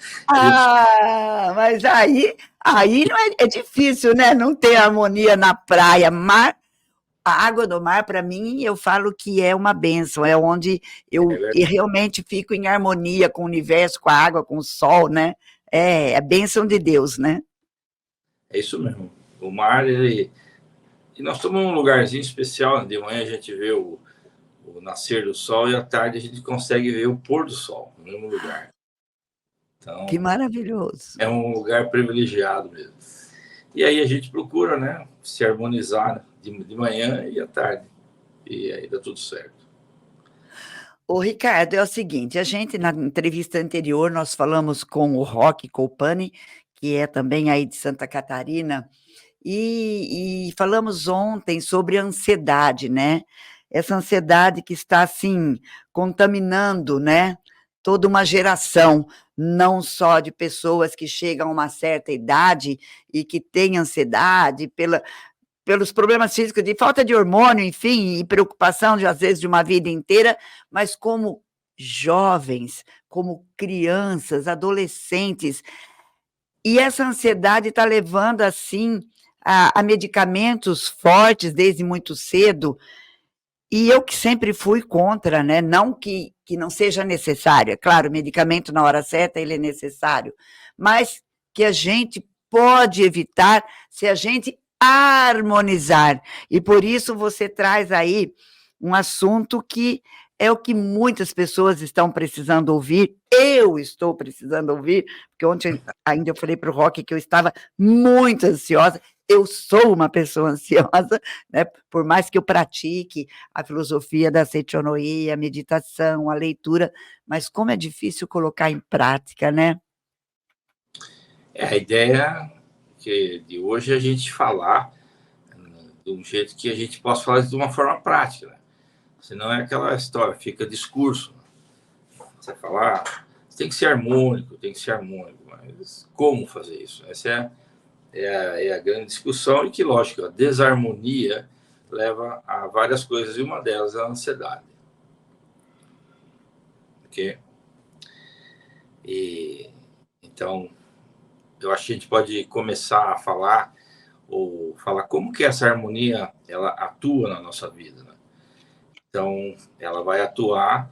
Mas aí não é difícil, né? Não ter harmonia na praia. Mar, a água do mar, para mim, eu falo que é uma bênção, é onde eu realmente fico em harmonia com o universo, com a água, com o sol, né? É a bênção de Deus, né? É isso mesmo. O mar, E nós estamos num lugarzinho especial. De manhã a gente vê o nascer do sol e à tarde a gente consegue ver o pôr do sol no mesmo lugar. Então, que maravilhoso. É um lugar privilegiado mesmo. E aí a gente procura, né, se harmonizar de manhã e à tarde. E aí dá tudo certo. Ô, Ricardo, é o seguinte, a gente, na entrevista anterior, nós falamos com o Roque Colpani, que é também aí de Santa Catarina, e falamos ontem sobre a ansiedade, né? Essa ansiedade que está, assim, contaminando, né, toda uma geração, não só de pessoas que chegam a uma certa idade e que têm ansiedade pelos problemas físicos, de falta de hormônio, enfim, e preocupação, às vezes, de uma vida inteira, mas como jovens, como crianças, adolescentes. E essa ansiedade está levando, assim, a medicamentos fortes desde muito cedo. E eu que sempre fui contra, né? Não que não seja necessário, é claro, o medicamento na hora certa ele é necessário, mas que a gente pode evitar se a gente harmonizar. E por isso você traz aí um assunto que é o que muitas pessoas estão precisando ouvir, eu estou precisando ouvir, porque ontem ainda eu falei para o Roque que eu estava muito ansiosa. Eu sou uma pessoa ansiosa, né? Por mais que eu pratique a filosofia da Sechonoye, a meditação, a leitura, mas como é difícil colocar em prática, né? A ideia de hoje é a gente falar de um jeito que a gente possa falar de uma forma prática, né? Senão é aquela história, fica discurso. Você vai falar, tem que ser harmônico, mas como fazer isso? Essa é a grande discussão, e que, lógico, a desarmonia leva a várias coisas, e uma delas é a ansiedade. Ok? Então, eu acho que a gente pode começar a falar como que essa harmonia ela atua na nossa vida, né? Então, ela vai atuar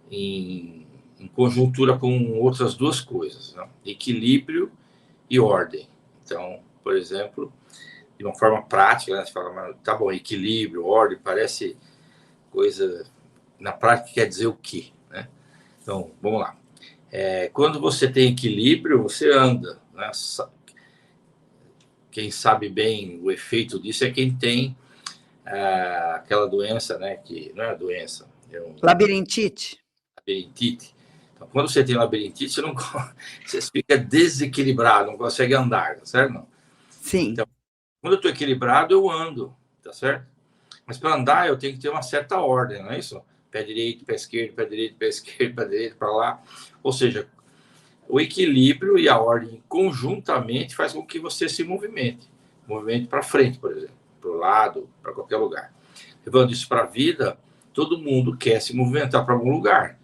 em conjuntura com outras duas coisas, né? Equilíbrio e ordem. Então, por exemplo, de uma forma prática, né, você fala, tá bom, equilíbrio, ordem, parece coisa... Na prática quer dizer o quê, né? Então, vamos lá. Quando você tem equilíbrio, você anda, né? Quem sabe bem o efeito disso é quem tem aquela doença, né? Que não é a doença, Labirintite. Labirintite. Então, quando você tem labirintite, você fica desequilibrado, não consegue andar, tá certo? Não? Sim. Então, quando eu estou equilibrado, eu ando, tá certo? Mas para andar, eu tenho que ter uma certa ordem, não é isso? Pé direito, pé esquerdo, pé direito, pé esquerdo, pé direito, para lá. Ou seja, o equilíbrio e a ordem conjuntamente faz com que você se movimente. Movimente para frente, por exemplo, para o lado, para qualquer lugar. Levando isso para a vida, todo mundo quer se movimentar para algum lugar.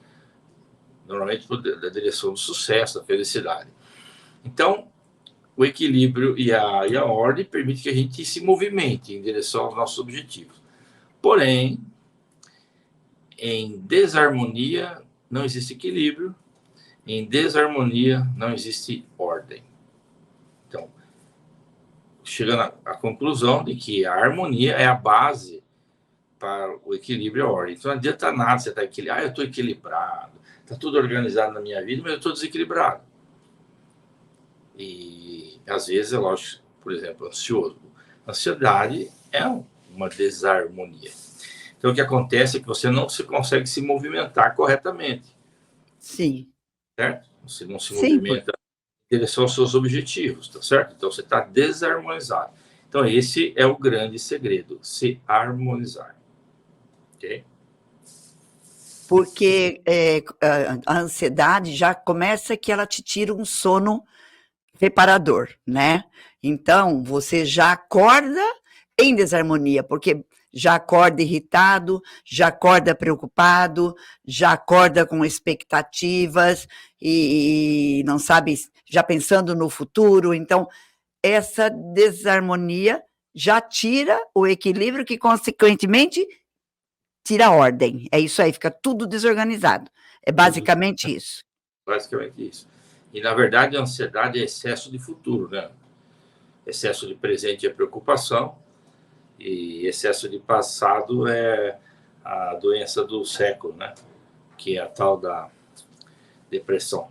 Normalmente da direção do sucesso, da felicidade. Então, o equilíbrio e a ordem permite que a gente se movimente em direção aos nossos objetivos. Porém, em desarmonia não existe equilíbrio, em desarmonia não existe ordem. Então, chegando à conclusão de que a harmonia é a base para o equilíbrio e a ordem. Então, não adianta nada você estar equilibrado. Eu estou equilibrado, está tudo organizado na minha vida, mas eu estou desequilibrado. E, às vezes, é lógico, por exemplo, ansioso. Ansiedade é uma desarmonia. Então, o que acontece é que você não consegue se movimentar corretamente. Sim. Certo? Você não se movimenta em direção aos seus objetivos, tá certo? Então, você está desarmonizado. Então, esse é o grande segredo, se harmonizar. Ok? Porque a ansiedade já começa que ela te tira um sono reparador, né? Então, você já acorda em desarmonia, porque já acorda irritado, já acorda preocupado, já acorda com expectativas e não sabe, já pensando no futuro. Então, essa desarmonia já tira o equilíbrio que, consequentemente, tira a ordem. É isso aí, fica tudo desorganizado. É basicamente isso. Basicamente isso. E, na verdade, a ansiedade é excesso de futuro, né? Excesso de presente é preocupação, e excesso de passado é a doença do século, né? Que é a tal da depressão.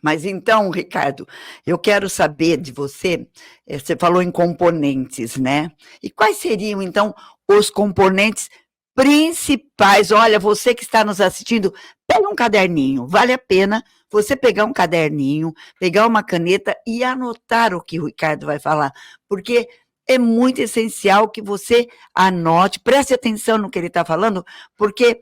Mas então, Ricardo, eu quero saber de você, você falou em componentes, né? E quais seriam, então, os componentes principais? Olha, você que está nos assistindo, pega um caderninho, vale a pena você pegar um caderninho, pegar uma caneta e anotar o que o Ricardo vai falar, porque é muito essencial que você anote, preste atenção no que ele está falando, porque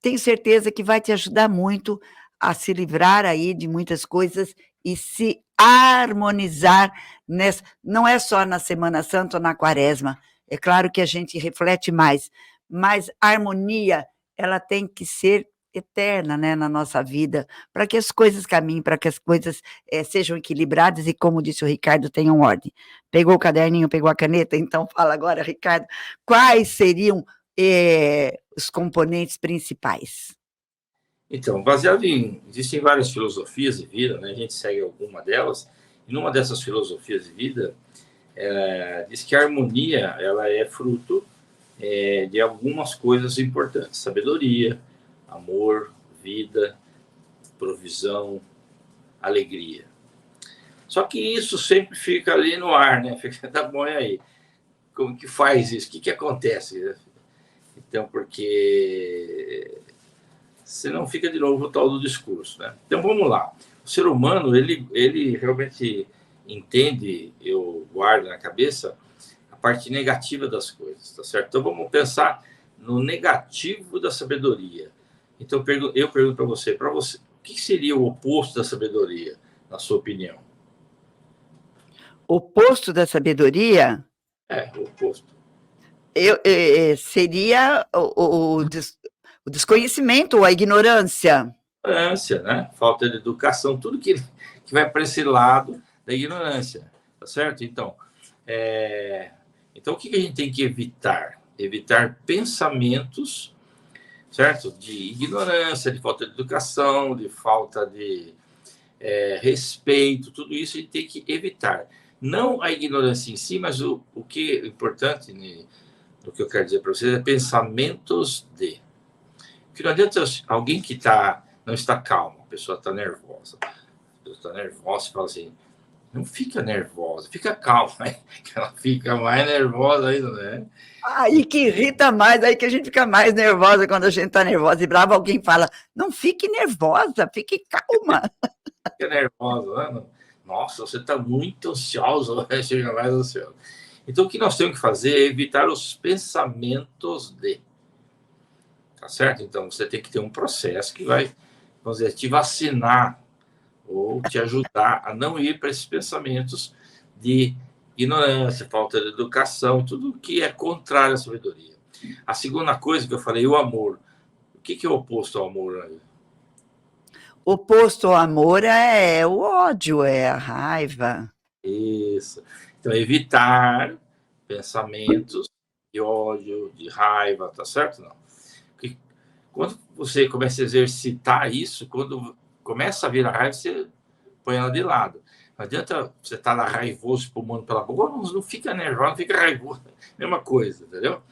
tenho certeza que vai te ajudar muito a se livrar aí de muitas coisas e se harmonizar nessa, não é só na Semana Santa ou na Quaresma, é claro que a gente reflete mais, mas a harmonia, ela tem que ser eterna, né, na nossa vida, para que as coisas caminhem, para que as coisas sejam equilibradas e, como disse o Ricardo, tenham ordem. Pegou o caderninho, pegou a caneta, então fala agora, Ricardo, quais seriam os componentes principais? Então, existem várias filosofias de vida, né? A gente segue alguma delas, e numa dessas filosofias de vida, diz que a harmonia ela é fruto de algumas coisas importantes: sabedoria, amor, vida, provisão, alegria. Só que isso sempre fica ali no ar, né? Fica, tá bom, e aí? Como que faz isso? O que acontece? Então, porque senão fica de novo o tal do discurso, né? Então, vamos lá. O ser humano, ele realmente entende, eu guardo na cabeça, a parte negativa das coisas, tá certo? Então vamos pensar no negativo da sabedoria. Então eu pergunto para você, o que seria o oposto da sabedoria, na sua opinião? O oposto da sabedoria O oposto. seria o desconhecimento, a ignorância. Ignorância, né? Falta de educação, tudo que vai para esse lado da ignorância, tá certo? Então, o que a gente tem que evitar? Evitar pensamentos, certo? De ignorância, de falta de educação, de falta de respeito, tudo isso a gente tem que evitar. Não a ignorância em si, mas o que é importante, o que eu quero dizer para vocês, é pensamentos de. Que não adianta alguém que não está calmo, a pessoa está nervosa. A pessoa está nervosa e fala assim, não fica nervosa, fica calma, né? Ela fica mais nervosa ainda, né? Aí que irrita mais, aí que a gente fica mais nervosa quando a gente está nervosa e brava, alguém fala, não fique nervosa, fique calma. Fica nervosa, né? Nossa, você está muito ansiosa, chega mais ansiosa. Então, o que nós temos que fazer é evitar os pensamentos de. Tá certo? Então, você tem que ter um processo que vai, vamos dizer, te vacinar ou te ajudar a não ir para esses pensamentos de ignorância, falta de educação, tudo que é contrário à sabedoria. A segunda coisa que eu falei, o amor. O que é o oposto ao amor, Ana? O oposto ao amor é o ódio, é a raiva. Isso. Então, evitar pensamentos de ódio, de raiva, tá certo? Não. Porque quando você começa a exercitar isso, quando começa a vir a raiva, você põe ela de lado. Não adianta você estar lá raivoso, pulmando pela boca, não fica nervoso, não fica raivoso. Mesma coisa, entendeu?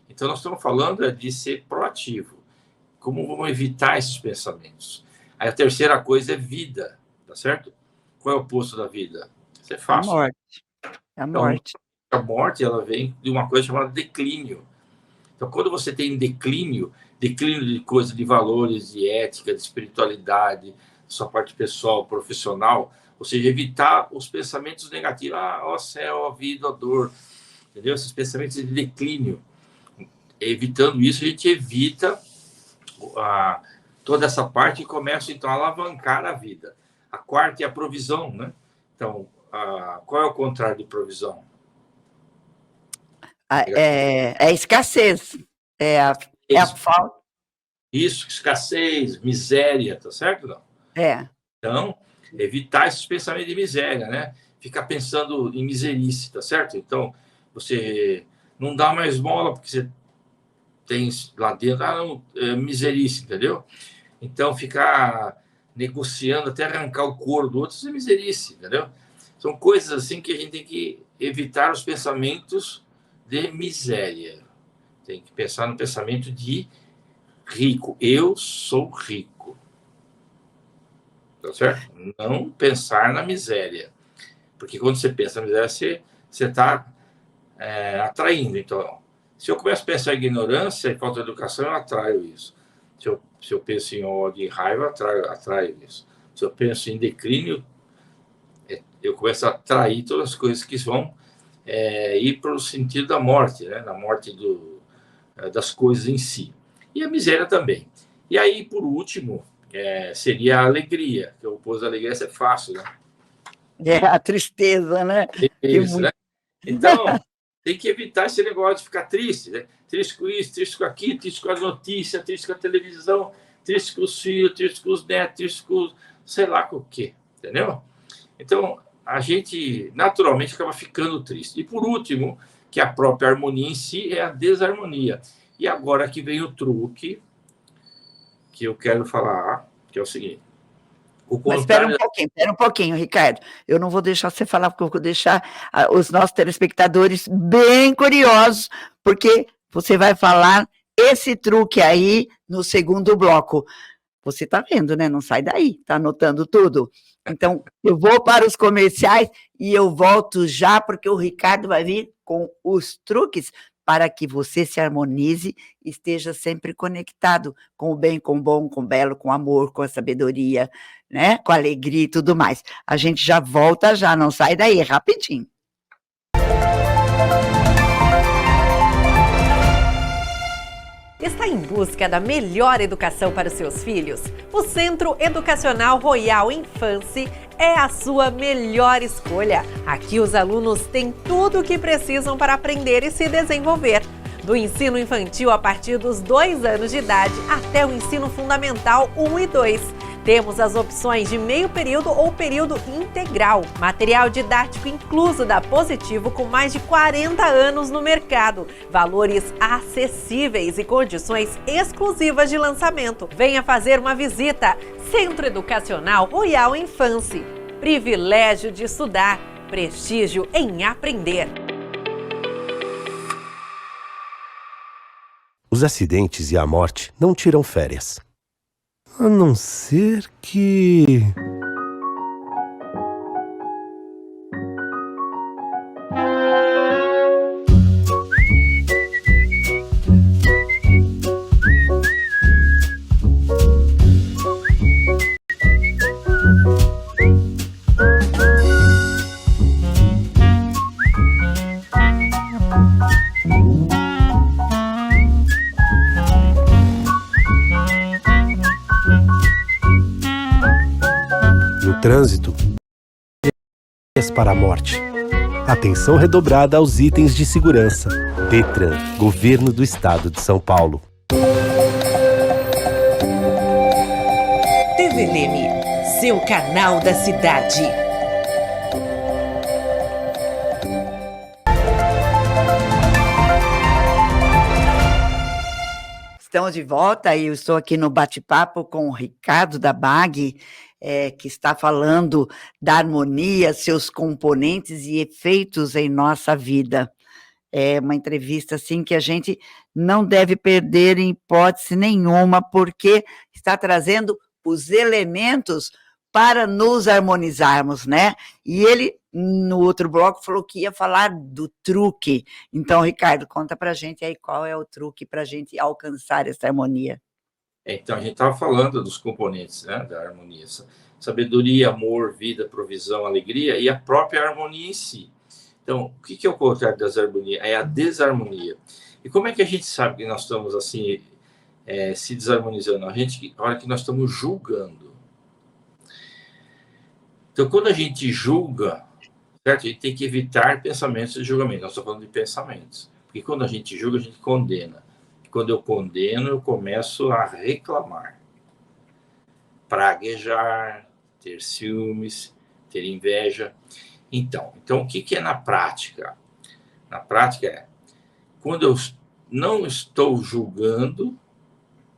Então, nós estamos falando de ser proativo. Como vamos evitar esses pensamentos? Aí a terceira coisa é vida, tá certo? Qual é o oposto da vida? Isso é fácil. A morte. A morte. Então, a morte, ela vem de uma coisa chamada declínio. Então, quando você tem declínio de coisas, de valores, de ética, de espiritualidade, sua parte pessoal, profissional, ou seja, evitar os pensamentos negativos. Ó céu, ó vida, ó dor. Entendeu? Esses pensamentos de declínio. Evitando isso, a gente evita toda essa parte e começa, então, a alavancar a vida. A quarta é a provisão, né? Então, qual é o contrário de provisão? É escassez. É a falta. Isso, escassez, miséria, tá certo? Não? Então, evitar esses pensamentos de miséria, né? Ficar pensando em miserice, tá certo? Então, você não dá mais bola porque você tem lá dentro, miserice, entendeu? Então, ficar negociando até arrancar o couro do outro, isso é miserice, entendeu? São coisas assim que a gente tem que evitar os pensamentos de miséria. Tem que pensar no pensamento de rico. Eu sou rico. Tá certo? Não pensar na miséria. Porque quando você pensa na miséria, você está atraindo. Então, se eu começo a pensar em ignorância e falta de educação, eu atraio isso. Se eu penso em ódio e raiva, atraio isso. Se eu penso em declínio, eu começo a atrair todas as coisas que vão ir para o sentido da morte, né? Da morte das coisas em si. E a miséria também. E aí, por último, seria a alegria, que o oposto da alegria é fácil, né? A tristeza, né? Isso, né? Então, tem que evitar esse negócio de ficar triste, né? Triste com isso, triste com aquilo, triste com a notícia, triste com a televisão, triste com os filhos, triste com os netos, triste com sei lá com o quê, entendeu? Então, a gente naturalmente acaba ficando triste. E por último, que a própria harmonia em si é a desarmonia. E agora que vem o truque que eu quero falar, que é o seguinte. Mas espera um pouquinho, Ricardo. Eu não vou deixar você falar, porque eu vou deixar os nossos telespectadores bem curiosos, porque você vai falar esse truque aí no segundo bloco. Você está vendo, né? Não sai daí, está anotando tudo. Então, eu vou para os comerciais e eu volto já, porque o Ricardo vai vir com os truques para que você se harmonize e esteja sempre conectado com o bem, com o bom, com o belo, com o amor, com a sabedoria, né? Com a alegria e tudo mais. A gente já volta já, não sai daí, rapidinho. Está em busca da melhor educação para os seus filhos? O Centro Educacional Royal Infância é a sua melhor escolha. Aqui os alunos têm tudo o que precisam para aprender e se desenvolver. Do ensino infantil a partir dos 2 anos de idade até o ensino fundamental 1 e 2. Temos as opções de meio período ou período integral. Material didático incluso da Positivo com mais de 40 anos no mercado. Valores acessíveis e condições exclusivas de lançamento. Venha fazer uma visita. Centro Educacional Royal Infância. Privilégio de estudar. Prestígio em aprender. Os acidentes e a morte não tiram férias. A não ser que... Trânsito para a morte. Atenção redobrada aos itens de segurança. Detran, Governo do Estado de São Paulo. TV Leme, seu canal da cidade. Estamos de volta e eu estou aqui no bate-papo com o Ricardo da BAG, que está falando da harmonia, seus componentes e efeitos em nossa vida. É uma entrevista assim que a gente não deve perder em hipótese nenhuma, porque está trazendo os elementos para nos harmonizarmos, né? E ele, no outro bloco, falou que ia falar do truque. Então, Ricardo, conta para a gente aí qual é o truque para a gente alcançar essa harmonia. Então, a gente estava falando dos componentes, né, da harmonia. Sabedoria, amor, vida, provisão, alegria e a própria harmonia em si. Então, o que é o contrário das harmonias? É a desarmonia. E como é que a gente sabe que nós estamos assim, se desarmonizando? A hora que nós estamos julgando. Então, quando a gente julga, certo? A gente tem que evitar pensamentos de julgamento. Nós estamos falando de pensamentos. Porque quando a gente julga, a gente condena. Quando eu condeno, eu começo a reclamar, praguejar, ter ciúmes, ter inveja. Então o que é na prática? Na prática é, quando eu não estou julgando,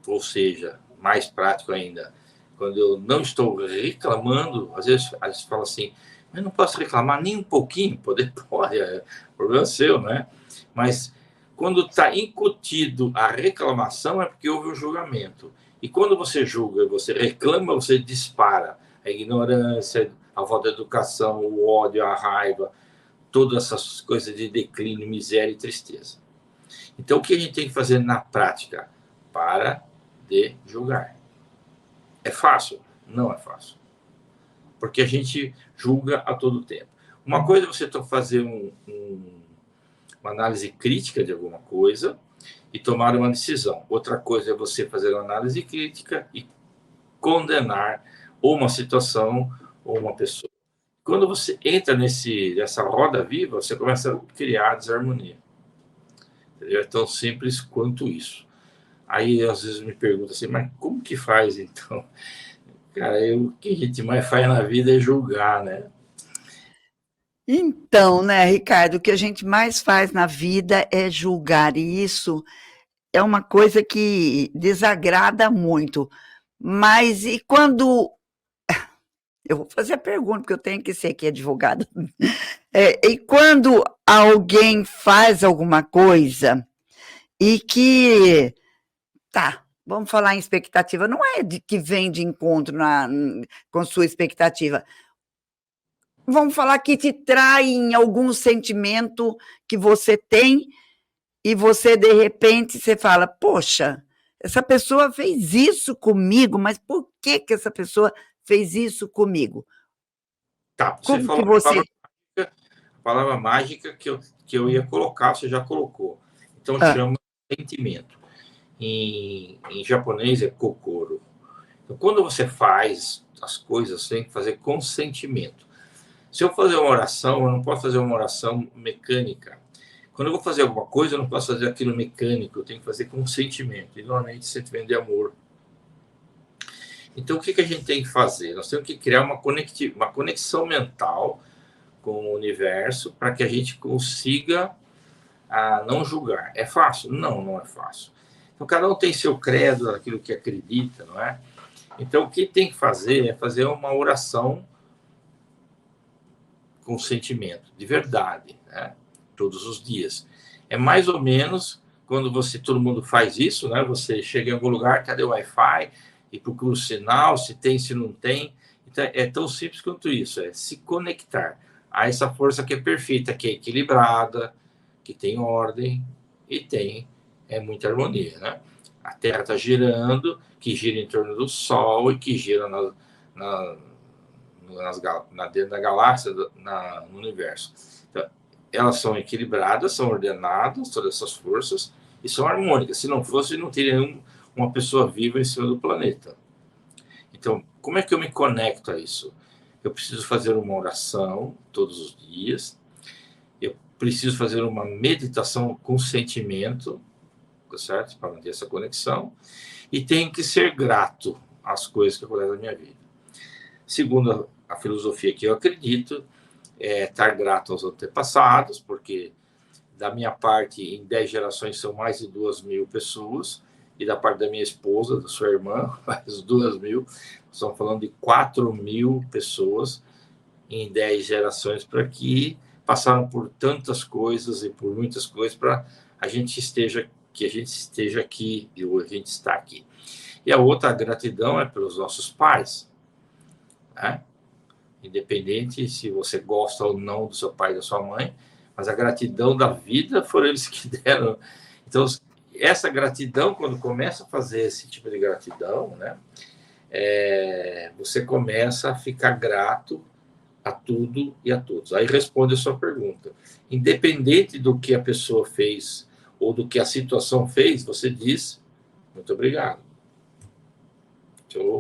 ou seja, mais prático ainda, quando eu não estou reclamando, às vezes fala assim, mas não posso reclamar nem um pouquinho, pode, é problema seu, né? Mas quando está incutido a reclamação é porque houve um julgamento. E quando você julga, você reclama, você dispara a ignorância, a falta de educação, o ódio, a raiva, todas essas coisas de declínio, miséria e tristeza. Então, o que a gente tem que fazer na prática? Para de julgar. É fácil? Não é fácil. Porque a gente julga a todo tempo. Uma coisa é você fazer uma análise crítica de alguma coisa e tomar uma decisão. Outra coisa é você fazer uma análise crítica e condenar ou uma situação ou uma pessoa. Quando você entra nessa roda viva, você começa a criar desarmonia. Entendeu? É tão simples quanto isso. Aí, às vezes, me perguntam assim, mas como que faz, então? Cara, o que a gente mais faz na vida é julgar, né? Então, né, Ricardo, o que a gente mais faz na vida é julgar, e isso é uma coisa que desagrada muito. Mas e quando... Eu vou fazer a pergunta, porque eu tenho que ser aqui advogada. E quando alguém faz alguma coisa e que... Tá, vamos falar em expectativa, não é de que vem de encontro com sua expectativa. Vamos falar que te trai em algum sentimento que você tem e você, de repente, você fala, poxa, essa pessoa fez isso comigo, mas por que essa pessoa fez isso comigo? Tá, você falou a palavra mágica que eu ia colocar, você já colocou. Então, chama sentimento. em japonês é kokoro. Então, quando você faz as coisas, você tem que fazer com sentimento. Se eu fazer uma oração, eu não posso fazer uma oração mecânica. Quando eu vou fazer alguma coisa, eu não posso fazer aquilo mecânico, eu tenho que fazer com sentimento. E normalmente sentimento de amor. Então, o que a gente tem que fazer? Nós temos que criar uma conexão mental com o universo para que a gente consiga não julgar. É fácil? Não, não é fácil. Então, cada um tem seu credo, aquilo que acredita, não é? Então, o que tem que fazer é fazer uma oração com sentimento, de verdade, né? Todos os dias. É mais ou menos quando todo mundo faz isso, né? Você chega em algum lugar, cadê o Wi-Fi? E procura o sinal, se tem, se não tem. Então, é tão simples quanto isso, é se conectar a essa força que é perfeita, que é equilibrada, que tem ordem e tem muita harmonia, né? A Terra está girando, que gira em torno do Sol e que gira dentro da galáxia, no universo. Então, elas são equilibradas, são ordenadas, todas essas forças, e são harmônicas. Se não fosse, não teria uma pessoa viva em cima do planeta. Então, como é que eu me conecto a isso? Eu preciso fazer uma oração todos os dias, eu preciso fazer uma meditação com sentimento, certo? Para manter essa conexão, e tenho que ser grato às coisas que acontecem na minha vida. Segundo a filosofia que eu acredito, estar grato aos antepassados, porque da minha parte, em 10 gerações, são mais de 2.000 pessoas, e da parte da minha esposa, da sua irmã, mais 2.000, estamos falando de 4.000 pessoas em 10 gerações, para que passaram por tantas coisas e por muitas coisas para a gente esteja aqui e a gente está aqui. E a outra gratidão é pelos nossos pais, né? Independente se você gosta ou não do seu pai e da sua mãe, mas a gratidão da vida foram eles que deram. Então, essa gratidão, quando começa a fazer esse tipo de gratidão, né, você começa a ficar grato a tudo e a todos. Aí responde a sua pergunta. Independente do que a pessoa fez ou do que a situação fez, você diz muito obrigado.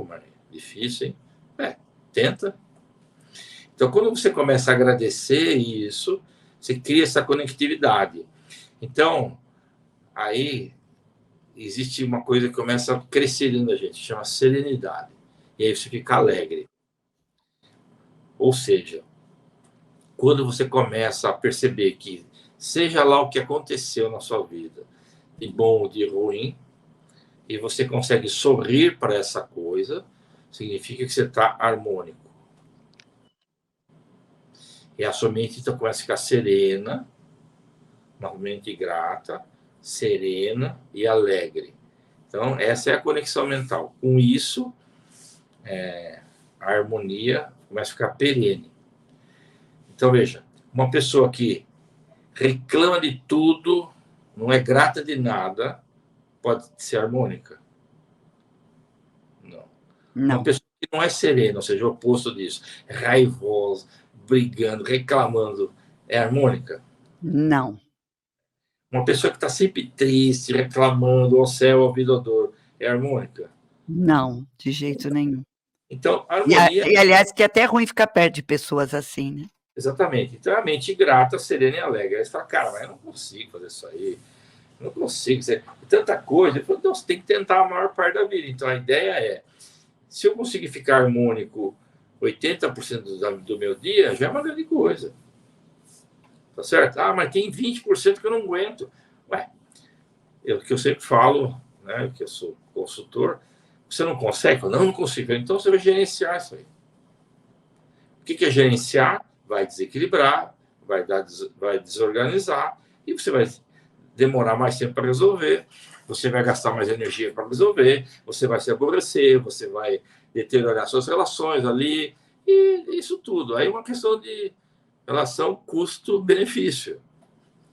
Mas difícil, hein? Tenta. Então, quando você começa a agradecer isso, você cria essa conectividade. Então, aí existe uma coisa que começa a crescer dentro da gente, chama serenidade. E aí você fica alegre. Ou seja, quando você começa a perceber que, seja lá o que aconteceu na sua vida, de bom ou de ruim, e você consegue sorrir para essa coisa, significa que você está harmônico. E a sua mente então começa a ficar serena, uma mente grata, serena e alegre. Então, essa é a conexão mental. Com isso, a harmonia começa a ficar perene. Então, veja, uma pessoa que reclama de tudo, não é grata de nada, pode ser harmônica? Não. Uma pessoa que não é serena, ou seja, o oposto disso, é raivosa, brigando, reclamando, é harmônica? Não. Uma pessoa que está sempre triste, reclamando ao céu, ao vida, ao dor, é harmônica? Não, de jeito nenhum. Então, a harmonia... E, aliás, que é até ruim ficar perto de pessoas assim, né? Exatamente. Então, a mente grata, serena e alegre. Aí você fala, cara, mas eu não consigo fazer isso aí. Eu não consigo. Tanta coisa. Eu falo, não, você tem que tentar a maior parte da vida. Então, a ideia é, se eu conseguir ficar harmônico 80% do meu dia, já é uma grande coisa. Tá certo? Mas tem 20% que eu não aguento. Que eu sempre falo, né, que eu sou consultor, você não consegue? Eu não consigo. Então, você vai gerenciar isso aí. O que é gerenciar? Vai desequilibrar, vai desorganizar, e você vai demorar mais tempo para resolver, você vai gastar mais energia para resolver, você vai se aborrecer, você vai deteriorar suas relações ali, e isso tudo. Aí é uma questão de relação custo-benefício.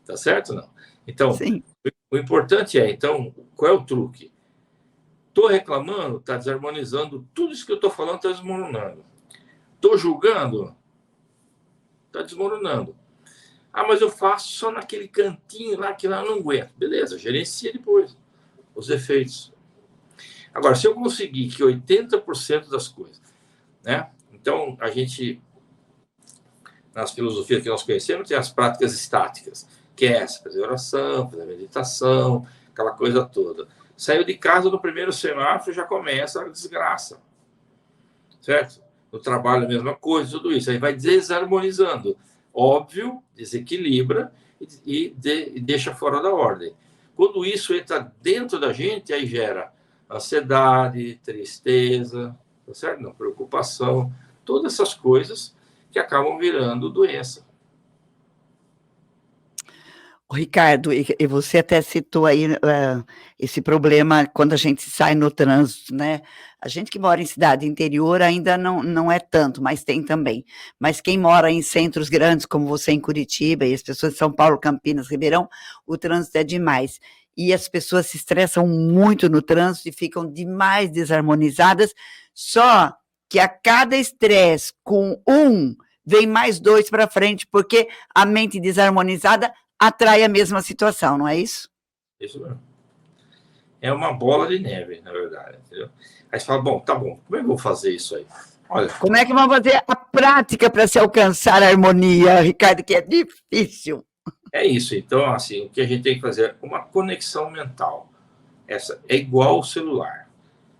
Tá certo? Não? Então, sim. O importante é, então, qual é o truque? Estou reclamando, está desarmonizando, tudo isso que eu estou falando está desmoronando. Estou julgando, está desmoronando. Mas eu faço só naquele cantinho lá que lá eu não aguento. Beleza, gerencia depois. os efeitos. Agora, se eu conseguir que 80% das coisas, né? Então, a gente, nas filosofias que nós conhecemos, tem as práticas estáticas, que é essa, fazer oração, fazer meditação, aquela coisa toda. Saiu de casa no primeiro semáforo, já começa a desgraça, certo? No trabalho, a mesma coisa, tudo isso. Aí vai desarmonizando. Óbvio, desequilibra e deixa fora da ordem. Quando isso entra dentro da gente, aí gera ansiedade, tristeza, tá certo? Não, preocupação, todas essas coisas que acabam virando doença. Ricardo, e você até citou aí esse problema quando a gente sai no trânsito, né? A gente que mora em cidade interior ainda não é tanto, mas tem também. Mas quem mora em centros grandes, como você em Curitiba, e as pessoas de São Paulo, Campinas, Ribeirão, o trânsito é demais. E as pessoas se estressam muito no trânsito e ficam demais desarmonizadas, só que a cada estresse com vem mais 2 para frente, porque a mente desarmonizada atrai a mesma situação, não é isso? Isso mesmo. É uma bola de neve, na verdade, entendeu? Aí você fala, bom, tá bom, como é que eu vou fazer isso aí? Olha, como é que vamos fazer a prática para se alcançar a harmonia, Ricardo, que é difícil? É isso, então, assim, o que a gente tem que fazer é uma conexão mental. Essa é igual ao celular.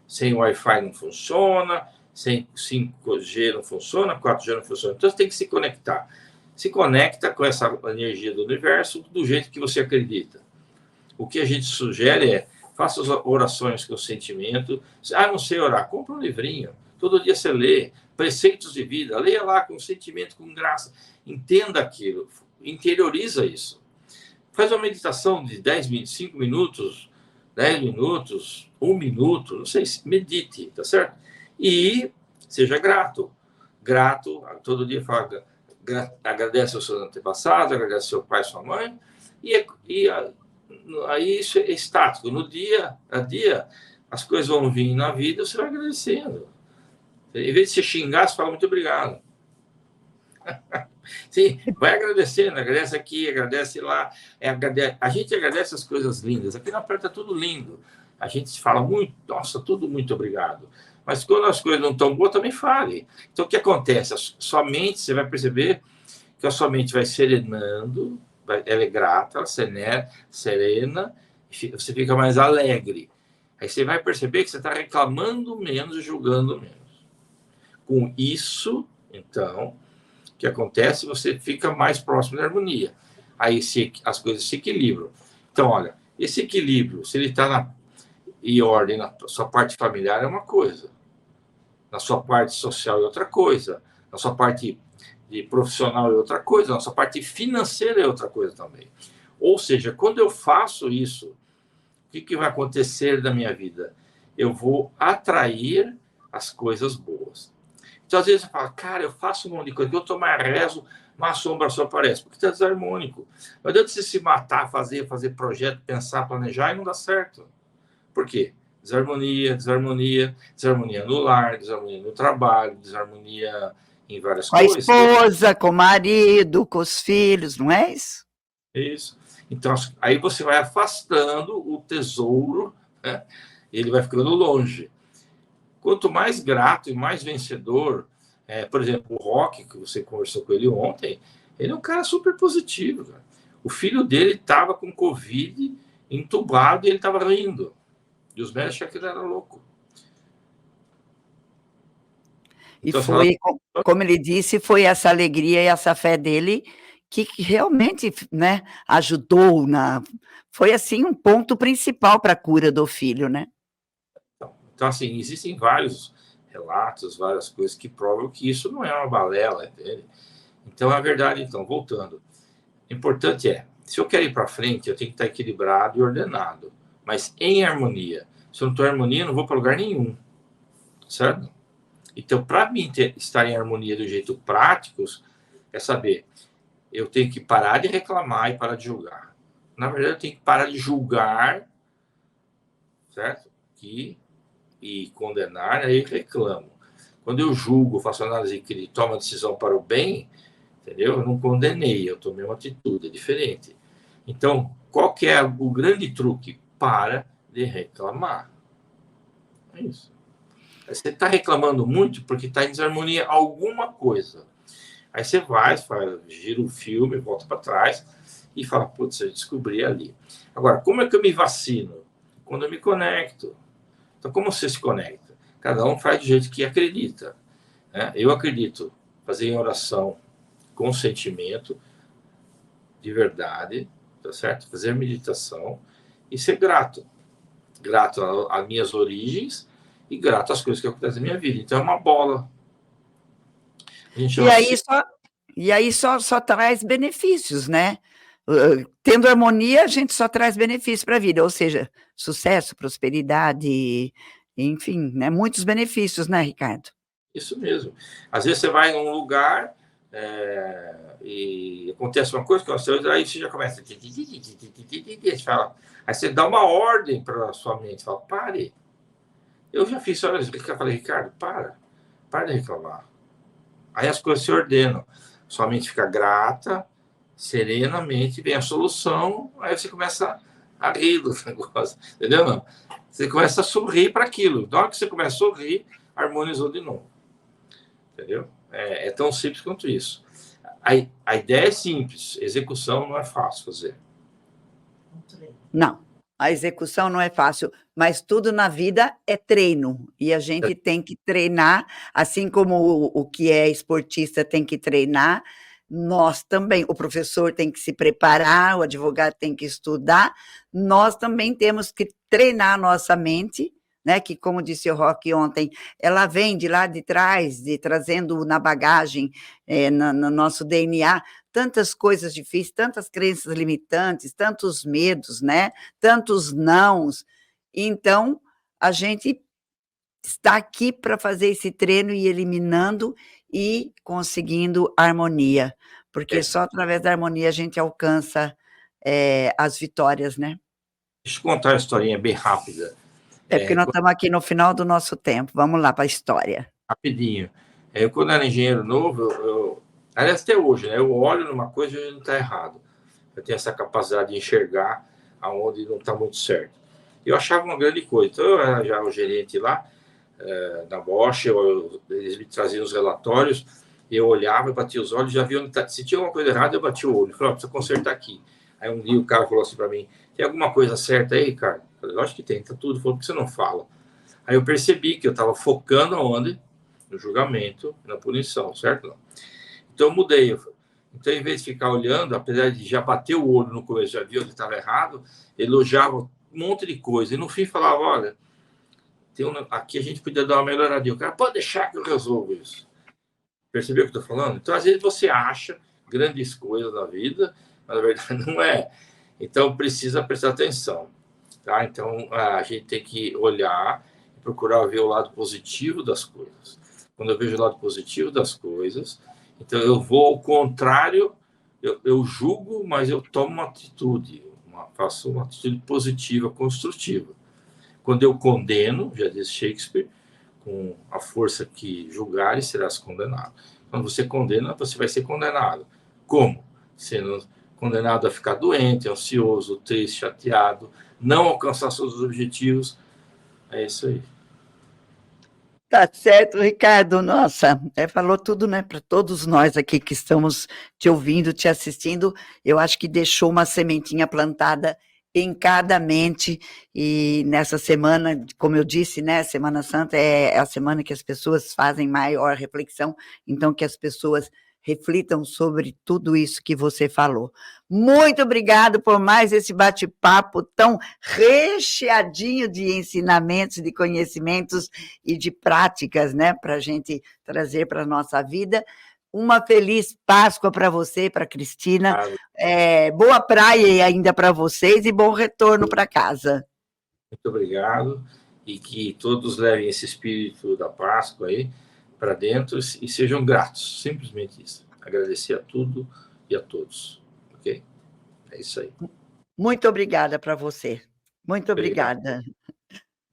Sem Wi-Fi não funciona, sem 5G não funciona, 4G não funciona. Então, você tem que se conectar. Se conecta com essa energia do universo do jeito que você acredita. O que a gente sugere é, faça as orações com o sentimento. Não sei orar, compra um livrinho. Todo dia você lê, preceitos de vida, leia lá com sentimento, com graça. Entenda aquilo, interioriza isso. Faz uma meditação de 10 minutos, 5 minutos, 10 minutos, 1 minuto, não sei, medite, tá certo? E seja grato. Grato, todo dia fala, agradece aos seus antepassados, agradece ao seu pai, sua mãe, aí isso é estático. No dia a dia, as coisas vão vir na vida, você vai agradecendo. Em vez de você xingar, você fala muito obrigado. Sim, vai agradecendo, agradece aqui, agradece lá. A gente agradece as coisas lindas. Aqui na perto é tudo lindo. A gente fala muito, nossa, tudo muito obrigado. Mas quando as coisas não estão boas, também fale. Então, o que acontece? A sua mente, você vai perceber que a sua mente vai serenando, ela é grata, ela serena, você fica mais alegre. Aí você vai perceber que você está reclamando menos e julgando menos. Com isso, então, o que acontece? Você fica mais próximo da harmonia. Aí as coisas se equilibram. Então, olha, esse equilíbrio, se ele está em ordem na sua parte familiar, é uma coisa. Na sua parte social é outra coisa. Na sua parte de profissional é outra coisa. Na sua parte financeira é outra coisa também. Ou seja, quando eu faço isso, o que vai acontecer na minha vida? Eu vou atrair as coisas boas. Então, às vezes, você fala, cara, eu faço um monte de coisa, eu tomar rezo, uma assombração aparece, porque está desarmônico. Não adianta você se matar, fazer projeto, pensar, planejar, e não dá certo. Por quê? Desarmonia no lar, desarmonia no trabalho, desarmonia em várias coisas. Com a esposa, com o marido, com os filhos, não é isso? Isso. Então, aí você vai afastando o tesouro, né? Ele vai ficando longe. Quanto mais grato e mais vencedor, por exemplo, o Rock, que você conversou com ele ontem, ele é um cara super positivo. Cara. O filho dele estava com Covid, entubado, e ele estava rindo. E os médicos acharam que ele era louco. E então, foi, como ele disse, foi essa alegria e essa fé dele que realmente, né, ajudou foi assim um ponto principal para a cura do filho, né? Então, assim, existem vários relatos, várias coisas que provam que isso não é uma balela, entende? Então, a verdade, então, voltando, o importante é, se eu quero ir para frente, eu tenho que estar equilibrado e ordenado, mas em harmonia. Se eu não estou em harmonia, eu não vou para lugar nenhum, certo? Então, para mim estar em harmonia do jeito prático, é saber, eu tenho que parar de reclamar e parar de julgar. Na verdade, eu tenho que parar de julgar, certo? E condenar, aí eu reclamo. Quando eu julgo, faço análise crítica, tomo a decisão para o bem, entendeu? Eu não condenei, eu tomei uma atitude, é diferente. Então, qual que é o grande truque? Para de reclamar. É isso. Você está reclamando muito porque está em desarmonia alguma coisa. Aí você vai, gira o filme, volta para trás e fala, putz, eu descobri ali. Agora, como é que eu me vacino? Quando eu me conecto. Então, como você se conecta? Cada um faz do jeito que acredita. Né? Eu acredito fazer em oração com sentimento, de verdade, tá certo? Fazer meditação e ser grato. Grato às minhas origens e grato às coisas que acontecem na minha vida. Então, é uma bola. A gente chama E aí só traz benefícios, né? Tendo harmonia, a gente só traz benefícios para a vida, ou seja, sucesso, prosperidade, enfim, né? Muitos benefícios, né, Ricardo? Isso mesmo. Às vezes você vai num lugar e acontece uma coisa, aí você já começa. Aí você dá uma ordem para a sua mente, fala, pare. Eu já fiz horas que eu falei, Ricardo, para de reclamar. Aí as coisas se ordenam. Sua mente fica grata, serenamente, vem a solução, aí você começa a rir do negócio, entendeu? Não? Você começa a sorrir para aquilo. Na hora que você começa a sorrir, harmonizou de novo. Entendeu? É tão simples quanto isso. A ideia é simples, execução não é fácil fazer. Não, a execução não é fácil, mas tudo na vida é treino, e a gente tem que treinar, assim como o que é esportista tem que treinar, nós também, o professor tem que se preparar, o advogado tem que estudar, nós também temos que treinar a nossa mente, né, que, como disse o Roque ontem, ela vem de lá de trás, trazendo na bagagem, no nosso DNA, tantas coisas difíceis, tantas crenças limitantes, tantos medos, né, tantos nãos. Então, a gente está aqui para fazer esse treino e eliminando e conseguindo harmonia, porque só através da harmonia a gente alcança as vitórias, né? Deixa eu contar uma historinha bem rápida. Porque nós estamos aqui no final do nosso tempo. Vamos lá para a história. Rapidinho. Eu, quando era engenheiro novo, aliás, até hoje, né? Eu olho numa coisa e não está errado. Eu tenho essa capacidade de enxergar aonde não está muito certo. Eu achava uma grande coisa. Então, eu era já o gerente lá, na Bosch, eles me traziam os relatórios, eu olhava, eu batia os olhos, já via se tinha alguma coisa errada, eu batia o olho. Eu falava, precisa consertar aqui. Aí um dia o cara falou assim para mim, tem alguma coisa certa aí, Ricardo? Eu falei, lógico que tem, tá tudo. Falou, por que você não fala? Aí eu percebi que eu estava focando aonde? No julgamento, na punição, certo? Não. Então eu mudei. Então, em vez de ficar olhando, apesar de já bater o olho no começo, já viu onde estava errado, elogiava um monte de coisa. E no fim falava, olha, aqui a gente podia dar uma melhoradinha. O cara, pode deixar que eu resolvo isso. Percebeu o que eu estou falando? Então, às vezes você acha grandes coisas na vida, mas na verdade não é. Então, precisa prestar atenção. Tá? Então, a gente tem que olhar e procurar ver o lado positivo das coisas. Quando eu vejo o lado positivo das coisas, então eu vou ao contrário, eu julgo, mas eu tomo uma atitude, faço uma atitude positiva, construtiva. Quando eu condeno, já diz Shakespeare, com a força que julgares, serás condenado. Quando você condena, você vai ser condenado. Como? Sendo condenado a ficar doente, ansioso, triste, chateado, não alcançar seus objetivos. É isso aí. Tá certo, Ricardo. Nossa, falou tudo, né? Para todos nós aqui que estamos te ouvindo, te assistindo, eu acho que deixou uma sementinha plantada em cada mente, e nessa semana, como eu disse, né, Semana Santa é a semana que as pessoas fazem maior reflexão, então que as pessoas reflitam sobre tudo isso que você falou. Muito obrigado por mais esse bate-papo tão recheadinho de ensinamentos, de conhecimentos e de práticas, né, para a gente trazer para a nossa vida. Uma feliz Páscoa para você, para a Cristina. Boa praia ainda para vocês e bom retorno para casa. Muito obrigado. E que todos levem esse espírito da Páscoa aí para dentro e sejam gratos. Simplesmente isso. Agradecer a tudo e a todos. Ok? É isso aí. Muito obrigada para você. Muito obrigada.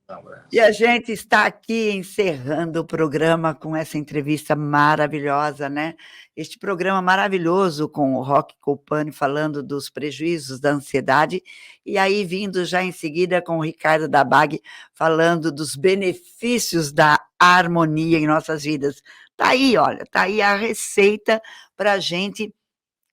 Um abraço. E a gente está aqui encerrando o programa com essa entrevista maravilhosa, né? Este programa maravilhoso com o Roque Colpani falando dos prejuízos da ansiedade, e aí vindo já em seguida com o Ricardo Dabag falando dos benefícios da harmonia em nossas vidas. Tá aí, olha, tá aí a receita para a gente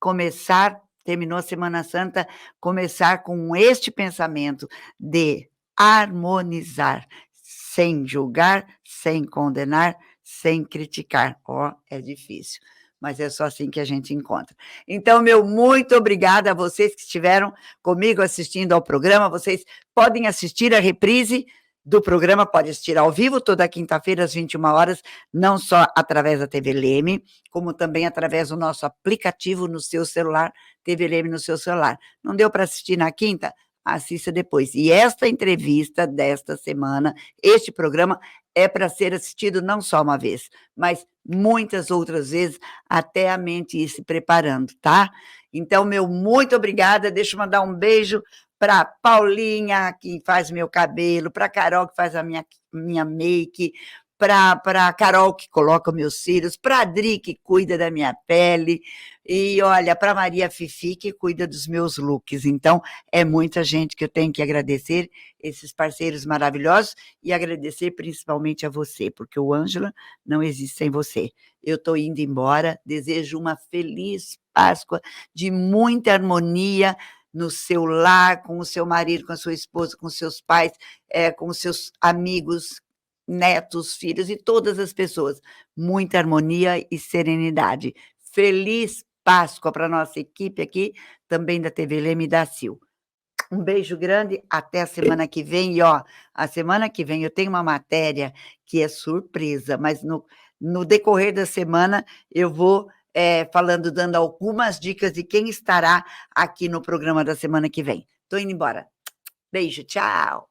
começar, terminou a Semana Santa, começar com este pensamento de harmonizar, sem julgar, sem condenar, sem criticar. Ó, é difícil, mas é só assim que a gente encontra. Então, meu muito obrigada a vocês que estiveram comigo assistindo ao programa. Vocês podem assistir a reprise do programa, pode assistir ao vivo toda quinta-feira às 21 horas, não só através da TV Leme, como também através do nosso aplicativo no seu celular, TV Leme no seu celular. Não deu para assistir na quinta? Assista depois. E esta entrevista desta semana, este programa, é para ser assistido não só uma vez, mas muitas outras vezes, até a mente ir se preparando, tá? Então, meu muito obrigada. Deixa eu mandar um beijo para Paulinha, que faz meu cabelo, para Carol, que faz a minha make, para Carol, que coloca meus cílios, para Adri, que cuida da minha pele, e olha, para Maria Fifi, que cuida dos meus looks. Então, é muita gente que eu tenho que agradecer, esses parceiros maravilhosos, e agradecer principalmente a você, porque o Ângela não existe sem você. Eu estou indo embora, desejo uma feliz Páscoa, de muita harmonia no seu lar, com o seu marido, com a sua esposa, com seus pais, com os seus amigos, netos, filhos e todas as pessoas. Muita harmonia e serenidade. Feliz Páscoa para a nossa equipe aqui, também da TV Leme e da Sil. Um beijo grande, até a semana que vem. E, ó, a semana que vem eu tenho uma matéria que é surpresa, mas no decorrer da semana eu vou falando, dando algumas dicas de quem estará aqui no programa da semana que vem. Estou indo embora. Beijo, tchau!